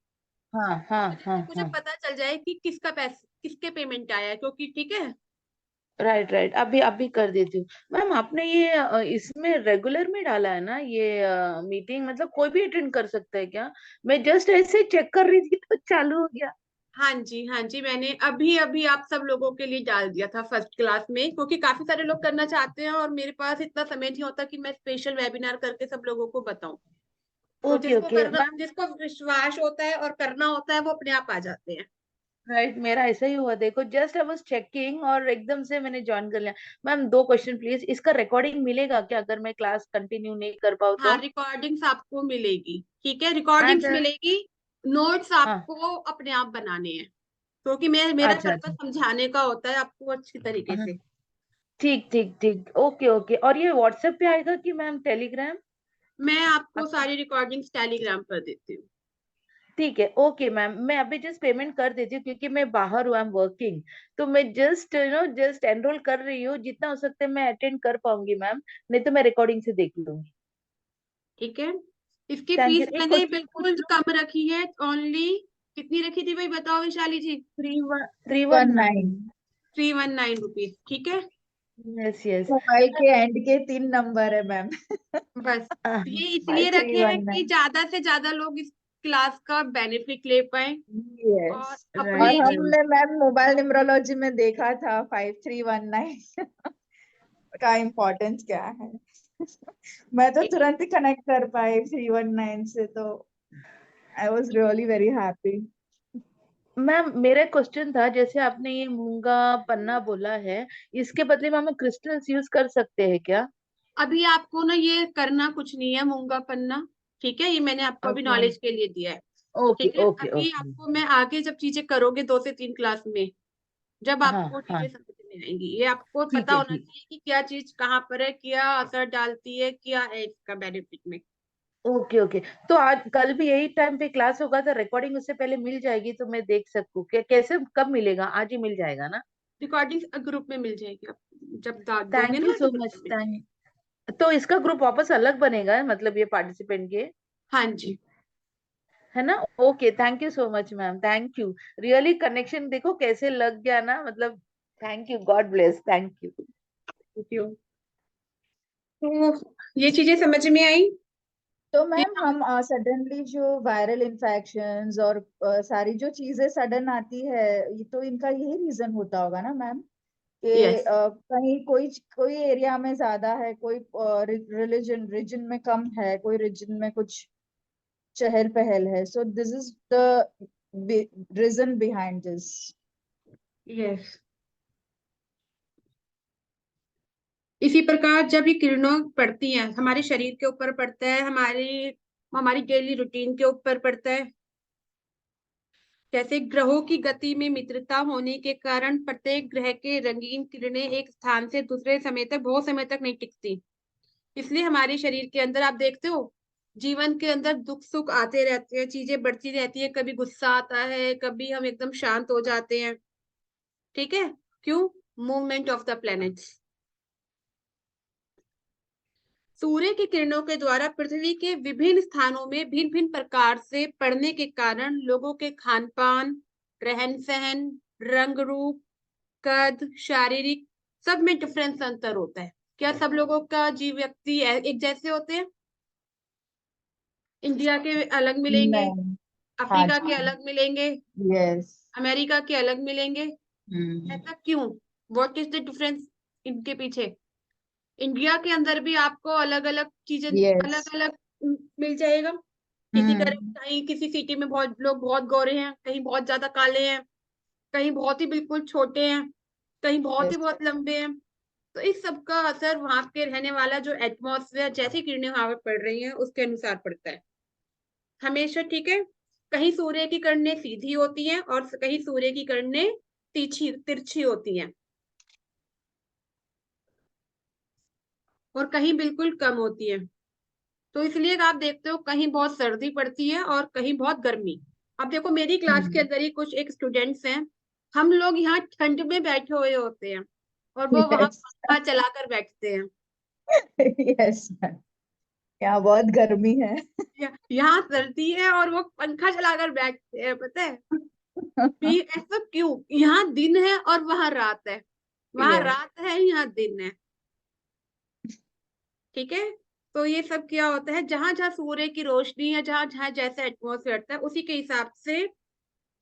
हाँ हाँ तो हाँ जिससे मुझे हाँ। पता चल जाए कि किसका पैसा, किसके पेमेंट आया है, क्योंकि ठीक है। राइट राइट, अभी अभी कर देती हूँ। मैम आपने ये इसमें रेगुलर में डाला है ना ये मीटिंग, मतलब कोई भी अटेंड कर सकता है क्या? मैं जस्ट ऐसे चेक कर रही थी तो चालू हो गया। हाँ जी, हाँ जी, मैंने अभी अभी आप सब लोगों के लिए डाल दिया था फर्स्ट क्लास में, क्योंकि काफी सारे लोग करना चाहते हैं और मेरे पास इतना समय नहीं होता कि मैं स्पेशल वेबिनार करके सब लोगों को बताऊं। तो ओके ओके मैम। जिसको विश्वास होता है और करना होता है वो अपने आप आ जाते हैं। राइट, मेरा ऐसा ही हुआ, देखो जस्ट आई वाज चेकिंग और एकदम से मैंने ज्वाइन कर लिया। मैम दो क्वेश्चन प्लीज, इसका रिकॉर्डिंग मिलेगा क्या अगर मैं क्लास कंटिन्यू नहीं कर पाऊँ हाँ, तो? रिकॉर्डिंग्स आपको मिलेगी, ठीक है, एंड रिकॉर्डिंग्स मिलेगी। नोट्स हाँ। आपको अपने आप बनाने हैं, क्योंकि मेरा अच्छा पर्पस अच्छा। समझाने का होता है आपको अच्छी तरीके हाँ, से। ठीक ठीक ठीक, ओके ओके। और ये व्हाट्सएप पे आएगा कि मैम टेलीग्राम? मैं आपको सारी रिकॉर्डिंग्स टेलीग्राम पर देती हूँ। ठीक है, ओके मैम, मैं अभी जस्ट पेमेंट कर देती हूँ क्योंकि मैं बाहर हूँ, आई एम वर्किंग। तो मैं जस्ट जस्ट एनरोल कर रही हूँ, जितना हो सकता है मैं अटेंड कर पाऊंगी मैम, नहीं तो मैं रिकॉर्डिंग से देख लूंगी। ठीक है। इसकी थैंक यू। फीस एक मैंने क्वेश्चन पूछ बिल्कुल लूं? कम रखी है, ओनली कितनी रखी थी भाई, बताओ वैशाली जी? 319। 319 रुपीज, ठीक है। Yes yes. मोबाइल के एंड के 3 नंबर है मैम। बस ये फाइव इसलिए थ्री रखे हैं वन कि नाइन ज्यादा से ज्यादा लोग इस क्लास का बेनिफिट ले पाए और यस। और अपने राइट राइट। हमने मैम मोबाइल न्यूमरोलॉजी में देखा था 5319 का इम्पोर्टेंस क्या है। मैं तो तुरंत ही कनेक्ट कर पाई 319 से, तो I was really very happy. Ma'am मेरा क्वेश्चन था, जैसे आपने ये मूंगा पन्ना बोला है, इसके बदले में हम क्रिस्टल्स यूज कर सकते हैं क्या? अभी आपको ना ये करना कुछ नहीं है मूंगा पन्ना, ठीक है, ये मैंने आपको अभी ओके नॉलेज के लिए दिया है। ओके ठीक है, ओके अभी ओके। आपको मैं आगे जब चीजें करोगे 2 से 3 क्लास में, जब हाँ आपको हाँ। चीजें समझ में आएंगी, ये आपको ठीक पता है होना ठीक। चाहिए कि क्या चीज कहाँ पर है, क्या असर डालती है, क्या है इसका बेनिफिट में। Okay okay. तो आज कल भी यही टाइम पे क्लास होगा, तो रिकॉर्डिंग उससे पहले मिल जाएगी तो मैं देख सकूँ क्या? कैसे कब मिलेगा? आज ही मिल जाएगा ना? रिकॉर्डिंग ग्रुप में मिल जाएगी आपको, जब दोगे थैंक यू ना तो सो ग्रुप मच। में मिल जाएगी। थैंक। तो इसका ग्रुप वापस अलग बनेगा, मतलब ये पार्टिसिपेंट के, हाँ जी। है ना? Okay thank you so much ma'am, thank you. Really connection देखो कैसे लग गया ना, मतलब thank you, God bless, thank you. Thank you. तो ये चीजें समझ में आई तो कि मैम हम सडनली जो वायरल इन्फेक्शंस और सारी जो चीजें सडन आती है, ये तो इनका यही रीजन होता होगा ना मैम, कि यस, कहीं कोई कोई एरिया में ज्यादा है, कोई रिलीजन रीजन में कम है, कोई रीजन में कुछ चहल पहल है, so this is the reason behind this. Yes. इसी प्रकार जब ये किरणों पड़ती हैं हमारे शरीर के ऊपर पड़ता है, हमारी हमारी डेली रूटीन के ऊपर पड़ता है। जैसे ग्रहों की गति में मित्रता होने के कारण प्रत्येक ग्रह के रंगीन किरणें एक स्थान से दूसरे समय तक बहुत समय तक नहीं टिकती। इसलिए हमारे शरीर के अंदर आप देखते हो, जीवन के अंदर दुख सुख आते रहते हैं, चीजें बढ़ती रहती है, कभी गुस्सा आता है, कभी हम एकदम शांत हो जाते हैं। ठीक है, क्यों? Movement of the planets. सूर्य की किरणों के द्वारा पृथ्वी के विभिन्न स्थानों में भिन्न भिन्न प्रकार से पड़ने के कारण लोगों के खान पान, रहन सहन, रंग रूप, कद, शारीरिक सब में डिफरेंस, अंतर होता है। क्या सब लोगों का जीव व्यक्ति एक जैसे होते हैं? इंडिया के अलग मिलेंगे, नहीं। हाँ अफ्रीका के जी। अलग मिलेंगे, यस। अमेरिका के अलग मिलेंगे। हम्म। ऐसा क्यों? व्हाट इज द डिफरेंस इनके पीछे? इंडिया के अंदर भी आपको अलग अलग चीजें, यस। अलग अलग मिल जाएगा। किसी करे हम्म। कहीं किसी सिटी में बहुत लोग बहुत गोरे हैं, कहीं बहुत ज्यादा काले हैं, कहीं बहुत ही बिल्कुल छोटे हैं, कहीं बहुत ही यस। बहुत लंबे हैं। तो इस सब का असर वहां के रहने वाला जो एटमॉस्फेयर, जैसी किरणें वहां पर पड़ रही हैं उसके अनुसार पड़ता है हमेशा। ठीक है, कहीं सूर्य की किरणें सीधी होती हैं और कहीं सूर्य की किरणें तिरछी तिरछी होती हैं, और कहीं बिल्कुल कम होती है। तो इसलिए आप देखते हो कहीं बहुत सर्दी पड़ती है और कहीं बहुत गर्मी। अब देखो मेरी क्लास के हम्म। अंदर ही कुछ एक स्टूडेंट्स हैं, हम लोग यहाँ ठंड में बैठे हुए होते हैं और वो वहां यस। पंखा चलाकर बैठते हैं। यस। यहाँ बहुत गर्मी है। यहाँ सर्दी है और वो पंखा चलाकर बैठते हैं, पता है? भी ऐसा क्यों? यहाँ दिन है और वहां रात है, वहां यस। रात है यहाँ दिन है। ठीक है, तो ये सब क्या होता है, जहां जहां सूर्य की रोशनी है, जहां जहां जैसा एटमोसफेयर है, उसी के हिसाब से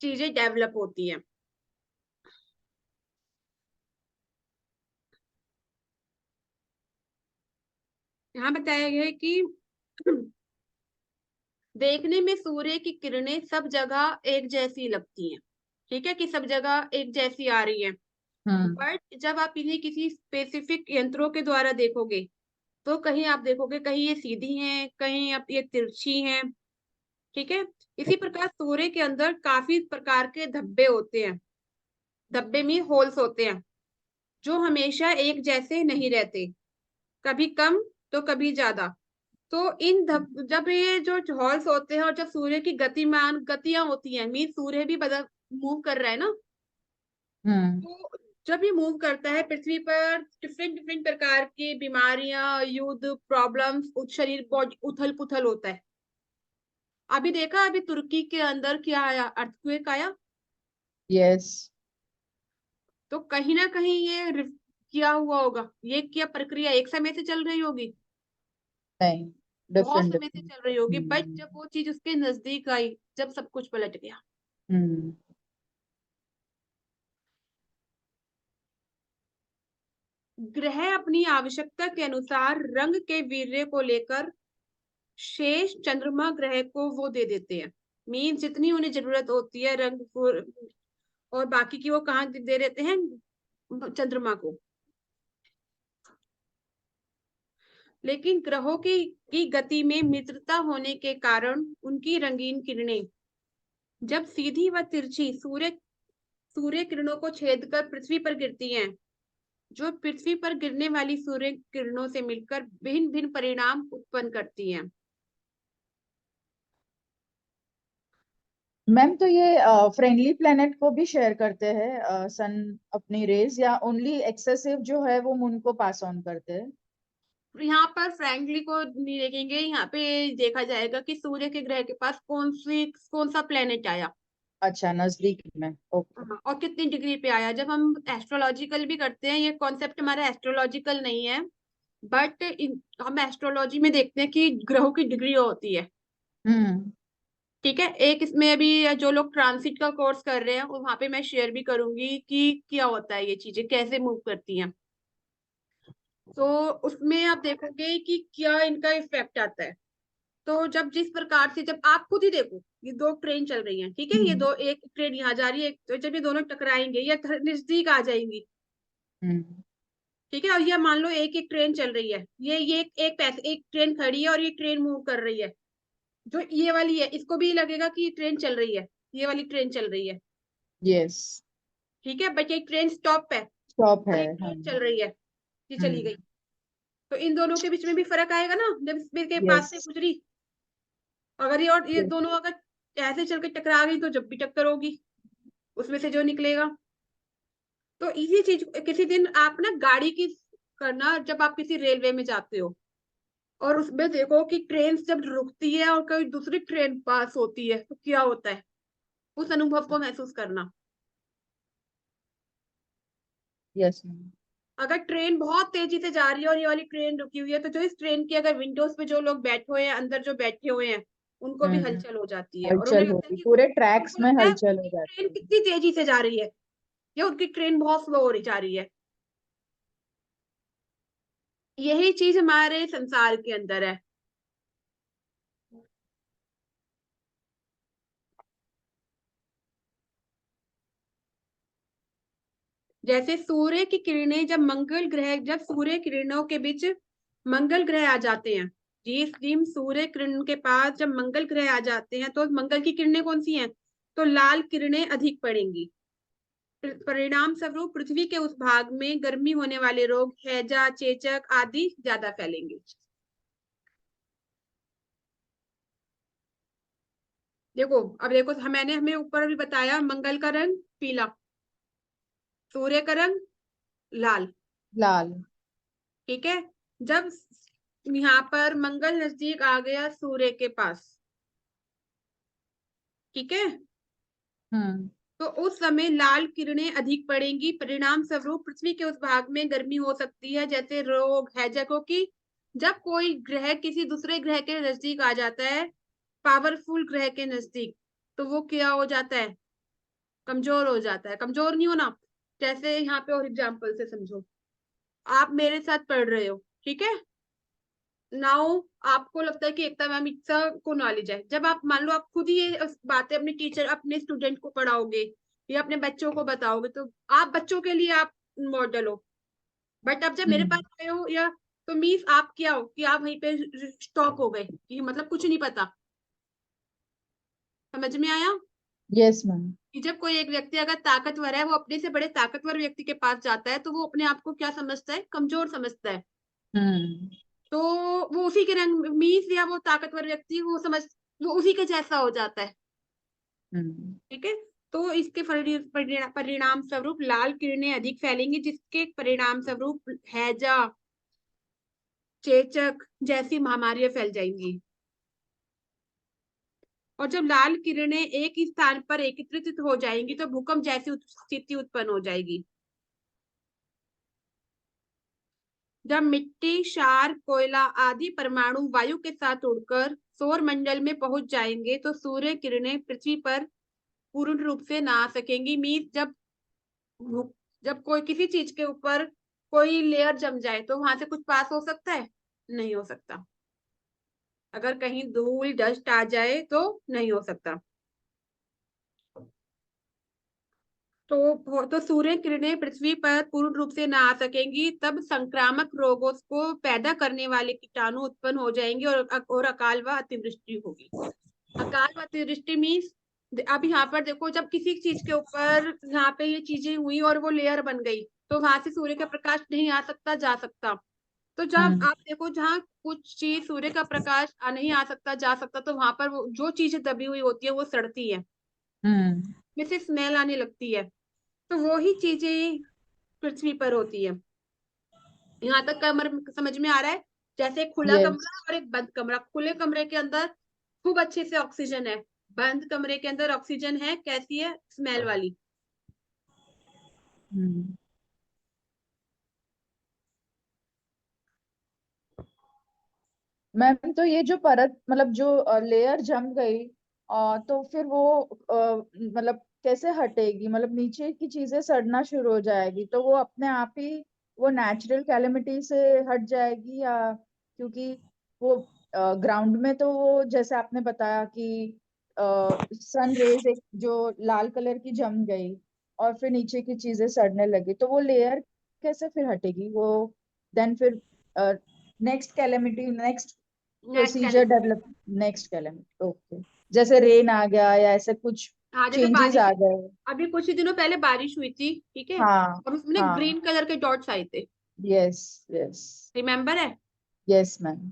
चीजें डेवलप होती हैं। यहाँ बताया गया है कि देखने में सूर्य की किरणें सब जगह एक जैसी लगती हैं। ठीक है, कि सब जगह एक जैसी आ रही है, हम्म। बट जब आप इन्हें किसी स्पेसिफिक यंत्रों के द्वारा देखोगे तो कहीं आप देखोगे कहीं ये सीधी हैं, कहीं आप ये तिरछी हैं। ठीक है, इसी प्रकार सूर्य के अंदर काफी प्रकार के धब्बे होते हैं, धब्बे में होल्स होते हैं, जो हमेशा एक जैसे नहीं रहते, कभी कम तो कभी ज्यादा। तो जब ये जो हॉल्स होते हैं और जब सूर्य की गतिमान गतियां होती हैं, मीन सूर्य भी बदल मूव कर रहा है ना, हम्म। तो जब ये मूव करता है पृथ्वी पर, डिफरेंट डिफरेंट प्रकार की बीमारियां, युद्ध, प्रॉब्लम्स, शरीर बॉडी उथल पुथल होता है। अभी देखा, अभी तुर्की के अंदर क्या आया, अर्थक्वेक आया। यस। तो कहीं ना कहीं किया हुआ होगा, ये क्या प्रक्रिया एक समय से चल रही होगी, नहीं, बहुत डिफरेंट समय से डिफरेंट। चल रही होगी, बट हम्म। जब वो चीज उसके नजदीक आई, जब सब कुछ पलट गया। हम्म। ग्रह अपनी आवश्यकता के अनुसार रंग के वीर्य को लेकर शेष चंद्रमा ग्रह को वो दे देते हैं। मीन जितनी उन्हें जरूरत होती है रंग को, और बाकी की वो कहाँ दे देते हैं, चंद्रमा को। लेकिन ग्रहों की गति में मित्रता होने के कारण उनकी रंगीन किरणें जब सीधी व तिरछी सूर्य किरणों को छेद कर पृथ्वी पर गिरती हैं, जो पृथ्वी पर गिरने वाली सूर्य किरणों से मिलकर भिन्न भिन्न परिणाम उत्पन्न करती हैं। मैम, तो ये फ्रेंडली प्लेनेट को भी शेयर करते हैं सन अपनी रेज, या ओनली एक्सेसिव जो है वो मून को पास ऑन करते हैं? यहाँ पर फ्रैंकली को नहीं देखेंगे, यहाँ पे देखा जाएगा कि सूर्य के ग्रह के पास कौन सा प्लेनेट आया। अच्छा, नजदीक में। ओके। हाँ, और कितनी डिग्री पे आया। जब हम एस्ट्रोलॉजिकल भी करते हैं, ये कॉन्सेप्ट हमारा एस्ट्रोलॉजिकल नहीं है, बट हम एस्ट्रोलॉजी में देखते हैं कि ग्रहों की डिग्री होती है। हम्म। ठीक है, एक इसमें अभी जो लोग ट्रांसिट का कोर्स कर रहे हैं वहां पे मैं शेयर भी करूंगी कि क्या होता है, ये चीजें कैसे मूव करती हैं। तो उसमें आप देखोगे कि क्या इनका इफेक्ट आता है। तो जब जिस प्रकार से, जब आप खुद ही देखो, ये दो ट्रेन चल रही हैं, ठीक है, ये हम्म। दो, एक ट्रेन यहाँ जा रही है, तो जब ये दोनों टकराएंगे या नजदीक आ जाएंगी, हम्म। ठीक है, और ये मान लो एक एक ट्रेन चल रही है, ये एक ट्रेन खड़ी है और ये ट्रेन मूव कर रही है, जो ये वाली है इसको भी लगेगा कि ये ट्रेन चल रही है, ये वाली ट्रेन चल रही है, यस। ठीक है, बट एक ट्रेन स्टॉप है स्टॉप और है। एक हाँ। ट्रेन चल रही है, ये चली हम्म। गई। तो इन दोनों के बीच में भी फर्क आएगा ना, जब इसके पास यस। से गुजरी। अगर ये और ये दोनों अगर ऐसे चल के टकरा गई तो जब भी टक्कर होगी, उसमें से जो निकलेगा। तो इसी चीज, किसी दिन आप ना गाड़ी की करना, जब आप किसी रेलवे में जाते हो और उसमें देखो कि ट्रेन जब रुकती है और कोई दूसरी ट्रेन पास होती है तो क्या होता है, उस अनुभव को महसूस करना। Yes ma'am. अगर ट्रेन बहुत तेजी से जा रही है और ये वाली ट्रेन रुकी हुई है, तो जो इस ट्रेन की अगर विंडोज पे जो लोग बैठे हुए हैं, अंदर जो बैठे हुए हैं, उनको भी हम्म। हलचल हो जाती है और उन्हें हलचल लगता है होगी, कि पूरे ट्रैक्स उनको में लगता है हलचल हो उनकी ट्रेन जाती है। कितनी तेजी से जा रही है या उनकी ट्रेन बहुत स्लो हो रही जा रही है। यही चीज हमारे संसार के अंदर है। जैसे सूर्य की किरणें जब सूर्य किरणों के बीच मंगल ग्रह आ जाते हैं, जिस दिन सूर्य किरण के पास जब मंगल ग्रह आ जाते हैं तो मंगल की किरणें कौन सी हैं, तो लाल किरणें अधिक पड़ेंगी। परिणाम स्वरूप पृथ्वी के उस भाग में गर्मी होने वाले रोग, हैजा, चेचक आदि ज्यादा फैलेंगे। देखो, अब देखो, मैंने हमें ऊपर भी बताया, मंगल का रंग पीला, सूर्य का रंग लाल, लाल। ठीक है। जब यहाँ पर मंगल नजदीक आ गया सूर्य के पास, ठीक है, हम्म। तो उस समय लाल किरणें अधिक पड़ेंगी। परिणाम स्वरूप पृथ्वी के उस भाग में गर्मी हो सकती है, जैसे रोग, हैजकों की। जब कोई ग्रह किसी दूसरे ग्रह के नजदीक आ जाता है, पावरफुल ग्रह के नजदीक, तो वो क्या हो जाता है, कमजोर हो जाता है। कमजोर नहीं होना, जैसे यहाँ पे और एग्जाम्पल से समझो, आप मेरे साथ पढ़ रहे हो, ठीक है, नाउ आपको लगता है कि एकता मैम इतना को नॉलेज है। जब आप मान लो आप खुद ही ये बातें अपने टीचर, अपने स्टूडेंट को पढ़ाओगे या अपने बच्चों को बताओगे, तो आप बच्चों के लिए आप मॉडल हो। बट अब जब मेरे पास हम्म। आए हो, या तो मीन्स आप क्या हो कि आप वहीं पे स्टॉप हो गए, कि मतलब कुछ नहीं पता। समझ में आया यस मैम। कि जब कोई एक व्यक्ति अगर ताकतवर है, वो अपने से बड़े ताकतवर व्यक्ति के पास जाता है, तो वो अपने आप को क्या समझता है, कमजोर समझता है। हम्म। तो वो उसी के रंग मीस, या वो ताकतवर व्यक्ति वो उसी के जैसा हो जाता है, हम्म। ठीक है। तो इसके परिणाम स्वरूप लाल किरणें अधिक फैलेंगी, जिसके परिणाम स्वरूप हैजा, चेचक जैसी महामारियां फैल जाएंगी। और जब लाल किरणें एक ही स्थान पर एकत्रित हो जाएंगी तो भूकंप जैसी स्थिति उत्पन्न हो जाएगी। जब मिट्टी, क्षार, कोयला आदि परमाणु वायु के साथ उड़कर सौर मंडल में पहुंच जाएंगे तो सूर्य किरणें पृथ्वी पर पूर्ण रूप से ना आ सकेंगी। मीन जब कोई किसी चीज के ऊपर कोई लेयर जम जाए तो वहां से कुछ पास हो सकता है? नहीं हो सकता। अगर कहीं धूल डस्ट आ जाए तो नहीं हो सकता। तो सूर्य किरणें पृथ्वी पर पूर्ण रूप से ना आ सकेंगी, तब संक्रामक रोगों को पैदा करने वाले कीटाणु उत्पन्न हो जाएंगे और अकाल व अतिवृष्टि होगी। अकाल व अतिवृष्टि मीन्स, अब यहाँ पर देखो, जब किसी चीज के ऊपर यहाँ पे ये चीजें हुई और वो लेयर बन गई तो वहां से सूर्य का प्रकाश नहीं आ सकता, जा सकता। तो जब आप देखो जहाँ कुछ चीज सूर्य का प्रकाश नहीं आ सकता, जा सकता, तो वहां पर जो चीजें दबी हुई होती है वो सड़ती है, में से स्मेल आने लगती है। तो वो ही चीजें पृथ्वी पर होती है। यहाँ तक कमर समझ में आ रहा है? जैसे एक खुला यस। कमरा और एक बंद कमरा। खुले कमरे के अंदर खूब अच्छे से ऑक्सीजन है, बंद कमरे के अंदर ऑक्सीजन है, कैसी है? स्मेल वाली। मैम तो ये जो परत मतलब जो लेयर जम गई तो फिर वो मतलब कैसे हटेगी? मतलब नीचे की चीजें सड़ना शुरू हो जाएगी तो वो अपने आप ही वो नेचुरल कैलेमिटी से हट जाएगी, या क्योंकि वो ग्राउंड में तो वो जैसे आपने बताया कि सन रेज एक जो लाल कलर की जम गई और फिर नीचे की चीजें सड़ने लगी तो वो लेयर कैसे फिर हटेगी? वो देन फिर next calamity, next net procedure calamity. Develop, next calamity. Okay, जैसे रेन आ गया या ऐसे कुछ हाँ, जैसे चेंजेस बारिश, आ गए। अभी कुछ ही दिनों पहले बारिश हुई थी, ठीक है, हाँ और उसमें हाँ। ग्रीन कलर के डॉट्स आए थे। Yes yes. रिमेम्बर है? Yes ma'am.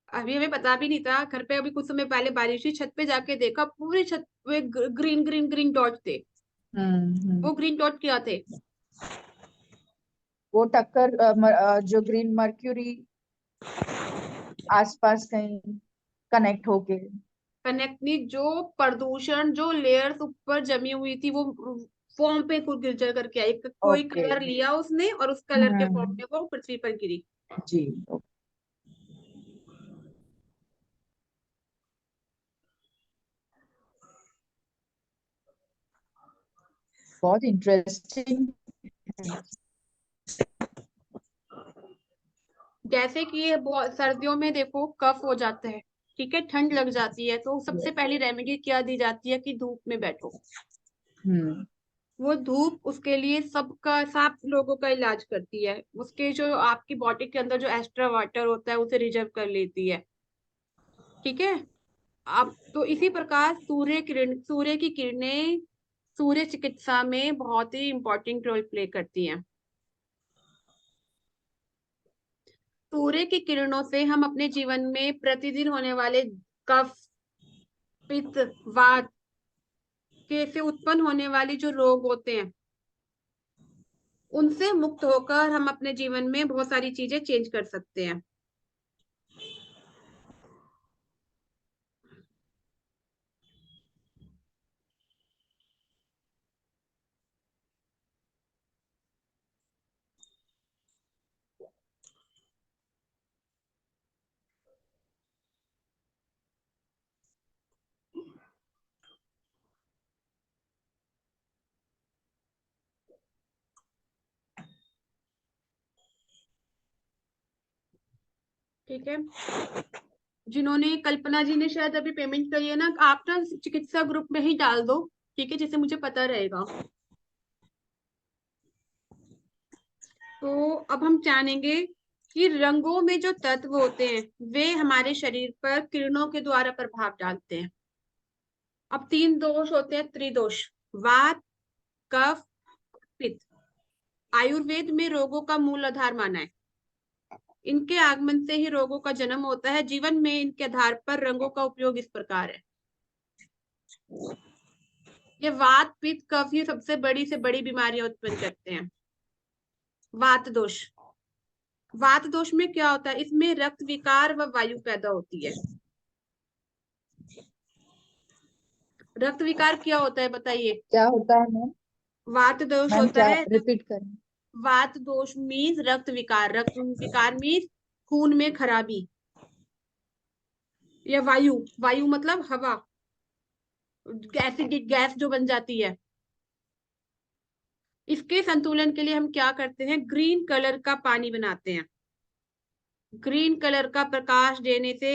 अभी हमें पता भी नहीं था, घर पे अभी कुछ समय पहले बारिश हुई, छत पे जाके देखा पूरी छत पे ग्रीन ग्रीन ग्रीन डॉट थे। वो ग्रीन डॉट क्या थे? वो टक्कर जो ग्रीन मर्क्यूरी आसपास कहीं कनेक्ट होके। कनेक्ट नहीं, जो प्रदूषण, जो लेयर्स ऊपर जमी हुई थी वो फॉर्म पे खुद गिरजर करके आई। कोई ओके। कलर लिया उसने और उस कलर के फॉर्म में वो पृथ्वी पर गिरी। जी। बहुत इंटरेस्टिंग। जैसे कि ये बहुत सर्दियों में देखो कफ हो जाता है, ठीक है, ठंड लग जाती है, तो सबसे पहली रेमेडी क्या दी जाती है कि धूप में बैठो। हम्म। वो धूप उसके लिए सबका, सब लोगों का इलाज करती है। उसके जो आपकी बॉडी के अंदर जो एक्स्ट्रा वाटर होता है उसे रिजर्व कर लेती है, ठीक है। अब तो इसी प्रकार सूर्य की किरणें सूर्य चिकित्सा में बहुत ही इंपॉर्टेंट रोल प्ले करती हैं। सूर्य की किरणों से हम अपने जीवन में प्रतिदिन होने वाले कफ, पित्त, वात के से उत्पन्न होने वाली जो रोग होते हैं उनसे मुक्त होकर हम अपने जीवन में बहुत सारी चीजें चेंज कर सकते हैं। ठीक है, जिन्होंने, कल्पना जी ने शायद अभी पेमेंट करी है ना, आप ना चिकित्सा ग्रुप में ही डाल दो, ठीक है, जिससे मुझे पता रहेगा। तो अब हम जानेंगे कि रंगों में जो तत्व होते हैं वे हमारे शरीर पर किरणों के द्वारा प्रभाव डालते हैं। अब 3 दोष होते हैं, त्रिदोष: वात, कफ, पित्त। आयुर्वेद में रोगों का मूल आधार माना है। इनके आगमन से ही रोगों का जन्म होता है। जीवन में इनके आधार पर रंगों का उपयोग इस प्रकार है। ये वात पित्त कफ ये सबसे बड़ी से बड़ी बीमारियां उत्पन्न करते हैं। वात दोष, वात दोष में क्या होता है, इसमें रक्त विकार व वायु पैदा होती है। रक्त विकार क्या होता है बताइए? क्या होता है मैम? वात दोष मैम होता क्या, है, रिपीट करें? वात दोष मीन्स रक्त विकार, रक्त विकार मीन्स खून में खराबी, या वायु, वायु मतलब हवा, एसिडिक गैस जो बन जाती है। इसके संतुलन के लिए हम क्या करते हैं, ग्रीन कलर का पानी बनाते हैं। ग्रीन कलर का प्रकाश देने से,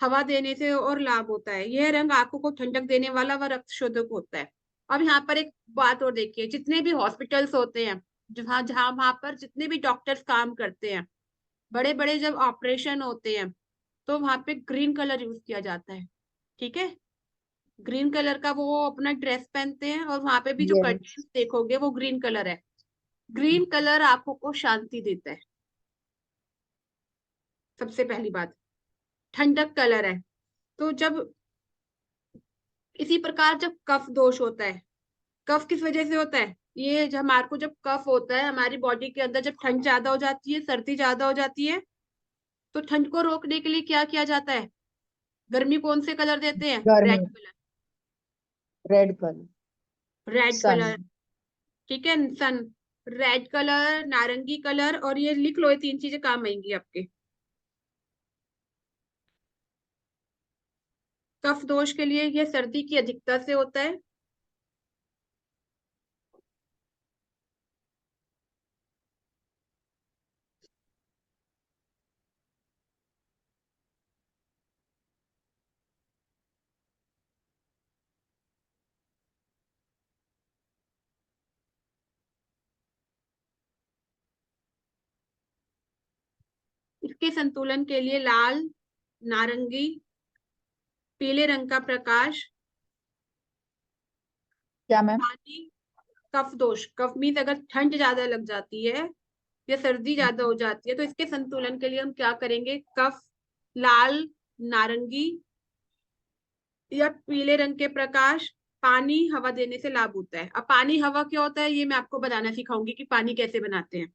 हवा देने से और लाभ होता है। यह रंग आंखों को ठंडक देने वाला व रक्त शोधक होता है। अब यहाँ पर एक बात और देखिए, जितने भी हॉस्पिटल्स होते हैं, जहाँ जहाँ वहां पर जितने भी डॉक्टर्स काम करते हैं, बड़े बड़े जब ऑपरेशन होते हैं तो वहां पे ग्रीन कलर यूज किया जाता है। ठीक है, ग्रीन कलर का वो अपना ड्रेस पहनते हैं, और वहां पे भी जो यस। कर्टेन्स देखोगे वो ग्रीन कलर है। ग्रीन कलर आंखों को शांति देता है, सबसे पहली बात। ठंडक कलर है। तो जब इसी प्रकार जब कफ दोष होता है, कफ किस वजह से होता है, ये जब हमारे को जब कफ होता है हमारी बॉडी के अंदर, जब ठंड ज्यादा हो जाती है, सर्दी ज्यादा हो जाती है, तो ठंड को रोकने के लिए क्या किया जाता है, गर्मी कौन से कलर देते हैं, रेड गर्मी, colour, red colour, red sun. Colour. ठीक है, सन, रेड कलर, नारंगी कलर, और ये लिख लो, ये तीन चीजें काम आएंगी आपके। कफ दोष के लिए ये सर्दी की अधिकता से होता है। इसके संतुलन के लिए लाल, नारंगी, पीले रंग का प्रकाश, क्या मैम? पानी। कफ दोष, कफ मीन्स अगर ठंड ज्यादा लग जाती है या सर्दी ज्यादा हो जाती है, तो इसके संतुलन के लिए हम क्या करेंगे, कफ, लाल, नारंगी या पीले रंग के प्रकाश, पानी, हवा देने से लाभ होता है। अब पानी हवा क्या होता है ये मैं आपको बताना सिखाऊंगी कि पानी कैसे बनाते हैं।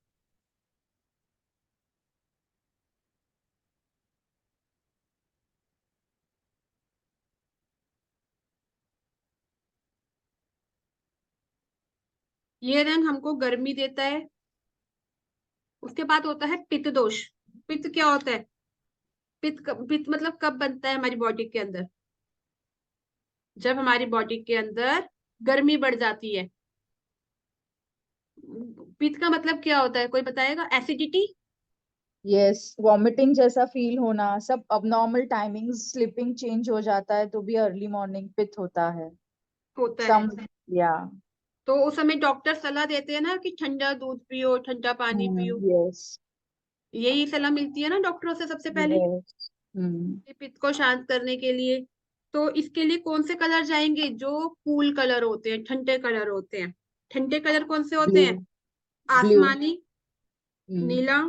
ये रंग हमको गर्मी देता है। उसके बाद होता है पित्त दोष। पित्त क्या होता है, पित्त मतलब कब बनता है हमारी बॉडी के अंदर, जब हमारी बॉडी के अंदर गर्मी बढ़ जाती है। पित्त का मतलब क्या होता है, कोई बताएगा, एसिडिटी यस, वॉमिटिंग जैसा फील होना, सब अबनॉर्मल टाइमिंग्स, स्लीपिंग चेंज हो जाता है तो भी अर्ली मॉर्निंग पिथ होता है। होता है। सम, या। तो उस समय डॉक्टर सलाह देते हैं ना कि ठंडा दूध पियो, ठंडा पानी पियो, यस। यही सलाह मिलती है ना डॉक्टरों से सबसे पहले, यस। हम्म। कि पित्त को शांत करने के लिए। तो इसके लिए कौन से कलर जाएंगे, जो कूल कलर होते हैं, ठंडे कलर होते हैं। ठंडे कलर कौन से होते ब्लू। हैं, ब्लू। आसमानी, नीला,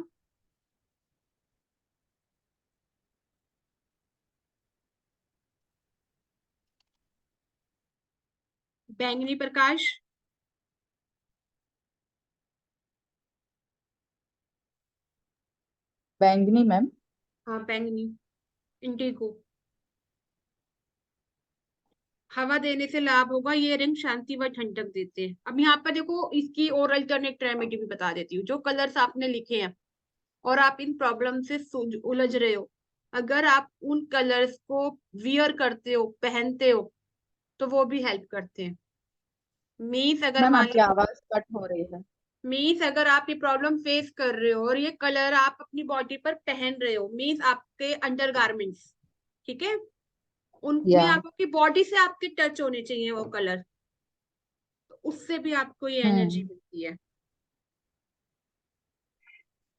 बैंगनी प्रकाश, बैंगनी मैम। हाँ बैंगनी, इंडिगो। हवा देने से लाभ होगा, ये रंग शांति व ठंडक देते हैं। अब यहाँ पर देखो, इसकी और अल्टरनेट रेमेडी भी बता देती हूँ। जो कलर्स आपने लिखे हैं और आप इन प्रॉब्लम से उलझ रहे हो, अगर आप उन कलर्स को वियर करते हो, पहनते हो, तो वो भी हेल्प करते हैं। मीन्स अगर मैम मान आपकी लो, आवाज कट हो रही है। मीन्स अगर आप ये प्रॉब्लम फेस कर रहे हो और ये कलर आप अपनी बॉडी पर पहन रहे हो, मीन्स आपके अंडर गारमेंट्स, ठीक है, उनमें या। आपकी बॉडी से आपके टच होने चाहिए वो कलर, तो उससे भी आपको ये एनर्जी हम्म। मिलती है।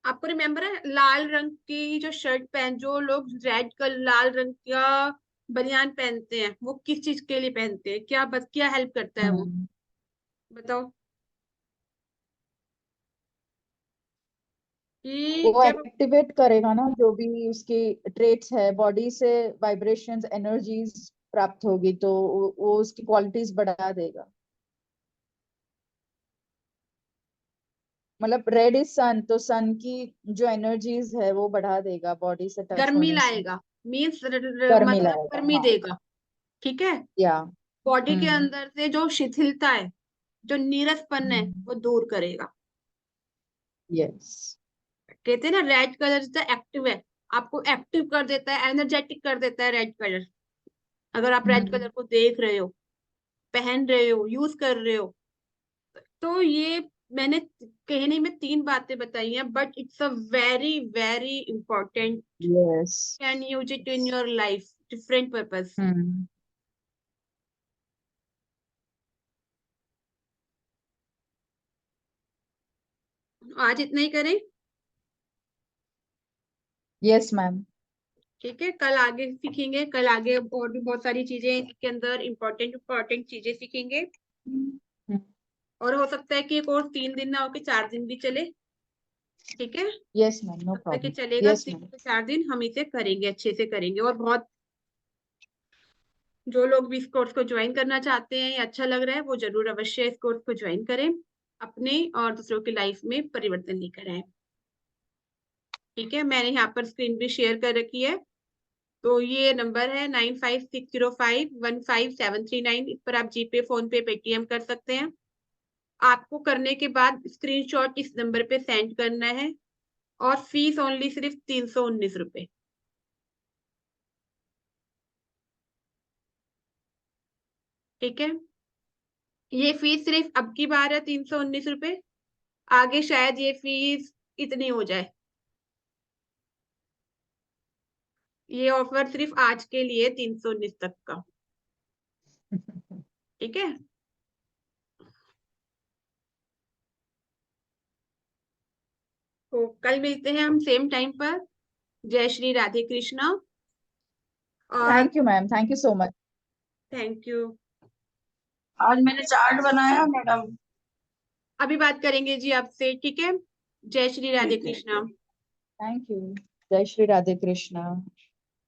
आपको रिमेम्बर है, लाल रंग की जो शर्ट पहन, जो लोग रेड कलर लाल रंग का बनियान पहनते हैं, वो किस चीज के लिए पहनते हैं, क्या बस क्या हेल्प करता है वो, हम्म। बताओ। कि वो जब एक्टिवेट करेगा ना जो भी उसकी ट्रेट्स है, बॉडी से वाइब्रेशंस एनर्जीज प्राप्त होगी, तो वो उसकी क्वालिटीज बढ़ा देगा। मतलब रेड इज सन, तो सन की जो एनर्जीज है वो बढ़ा देगा बॉडी से टच गर्मी होने से। लाएगा, मीन्स गर्मी मतलब लाएगा, गर्मी हाँ। देगा। ठीक है। या। बॉडी के हम्म। अंदर से जो शिथिलता है, जो नीरसपन है, वो दूर करेगा। यस। कहते हैं ना रेड कलर जो एक्टिव है, आपको एक्टिव कर देता है, एनर्जेटिक कर देता है रेड कलर। अगर आप रेड कलर को देख रहे हो, पहन रहे हो, यूज कर रहे हो, तो ये मैंने कहने में 3 बातें बताई हैं, but it's a very very important. Yes. Can use it in your life, different purpose. Hmm. आज इतना ही करें। Yes ma'am. ठीक है, कल आगे सीखेंगे, कल आगे और भी बहुत सारी चीजें इसके अंदर इम्पोर्टेंट इम्पोर्टेंट चीजें सीखेंगे। और हो सकता है कि ये कोर्स 3 दिन ना होके 4 दिन भी चले। ठीक है। यस मैम, नो जब तक ये प्रॉब्लम। चलेगा यस 3 मैम। से 4 दिन हम इसे करेंगे, अच्छे से करेंगे। और बहुत जो लोग भी इस कोर्स को ज्वाइन करना चाहते हैं या अच्छा लग रहा है, वो जरूर अवश्य इस कोर्स को ज्वाइन करें, अपने और दूसरों की लाइफ में परिवर्तन लेकर आए। ठीक है, मैंने यहाँ पर स्क्रीन भी शेयर कर रखी है। तो ये नंबर है 9560515739। इस पर आप जीपे, फोन पे, पेटीएम कर सकते हैं। आपको करने के बाद स्क्रीनशॉट इस नंबर पे सेंड करना है। और फीस ओनली सिर्फ 319 रुपए। ठीक है। ये फीस सिर्फ अब की बार है 319 रुपए। आगे शायद ये फीस इतनी हो जाए। ये ऑफर सिर्फ आज के लिए 319 तक का। ठीक है। तो कल मिलते हैं हम सेम टाइम पर। जय श्री राधे कृष्णा। और thank you ma'am, thank you so much. Thank you. आज मैंने चार्ट बनाया मैडम। अभी बात करेंगे जी आपसे। ठीक है। जय श्री राधे ठीक है। कृष्णा। Thank you. जय श्री राधे कृष्णा।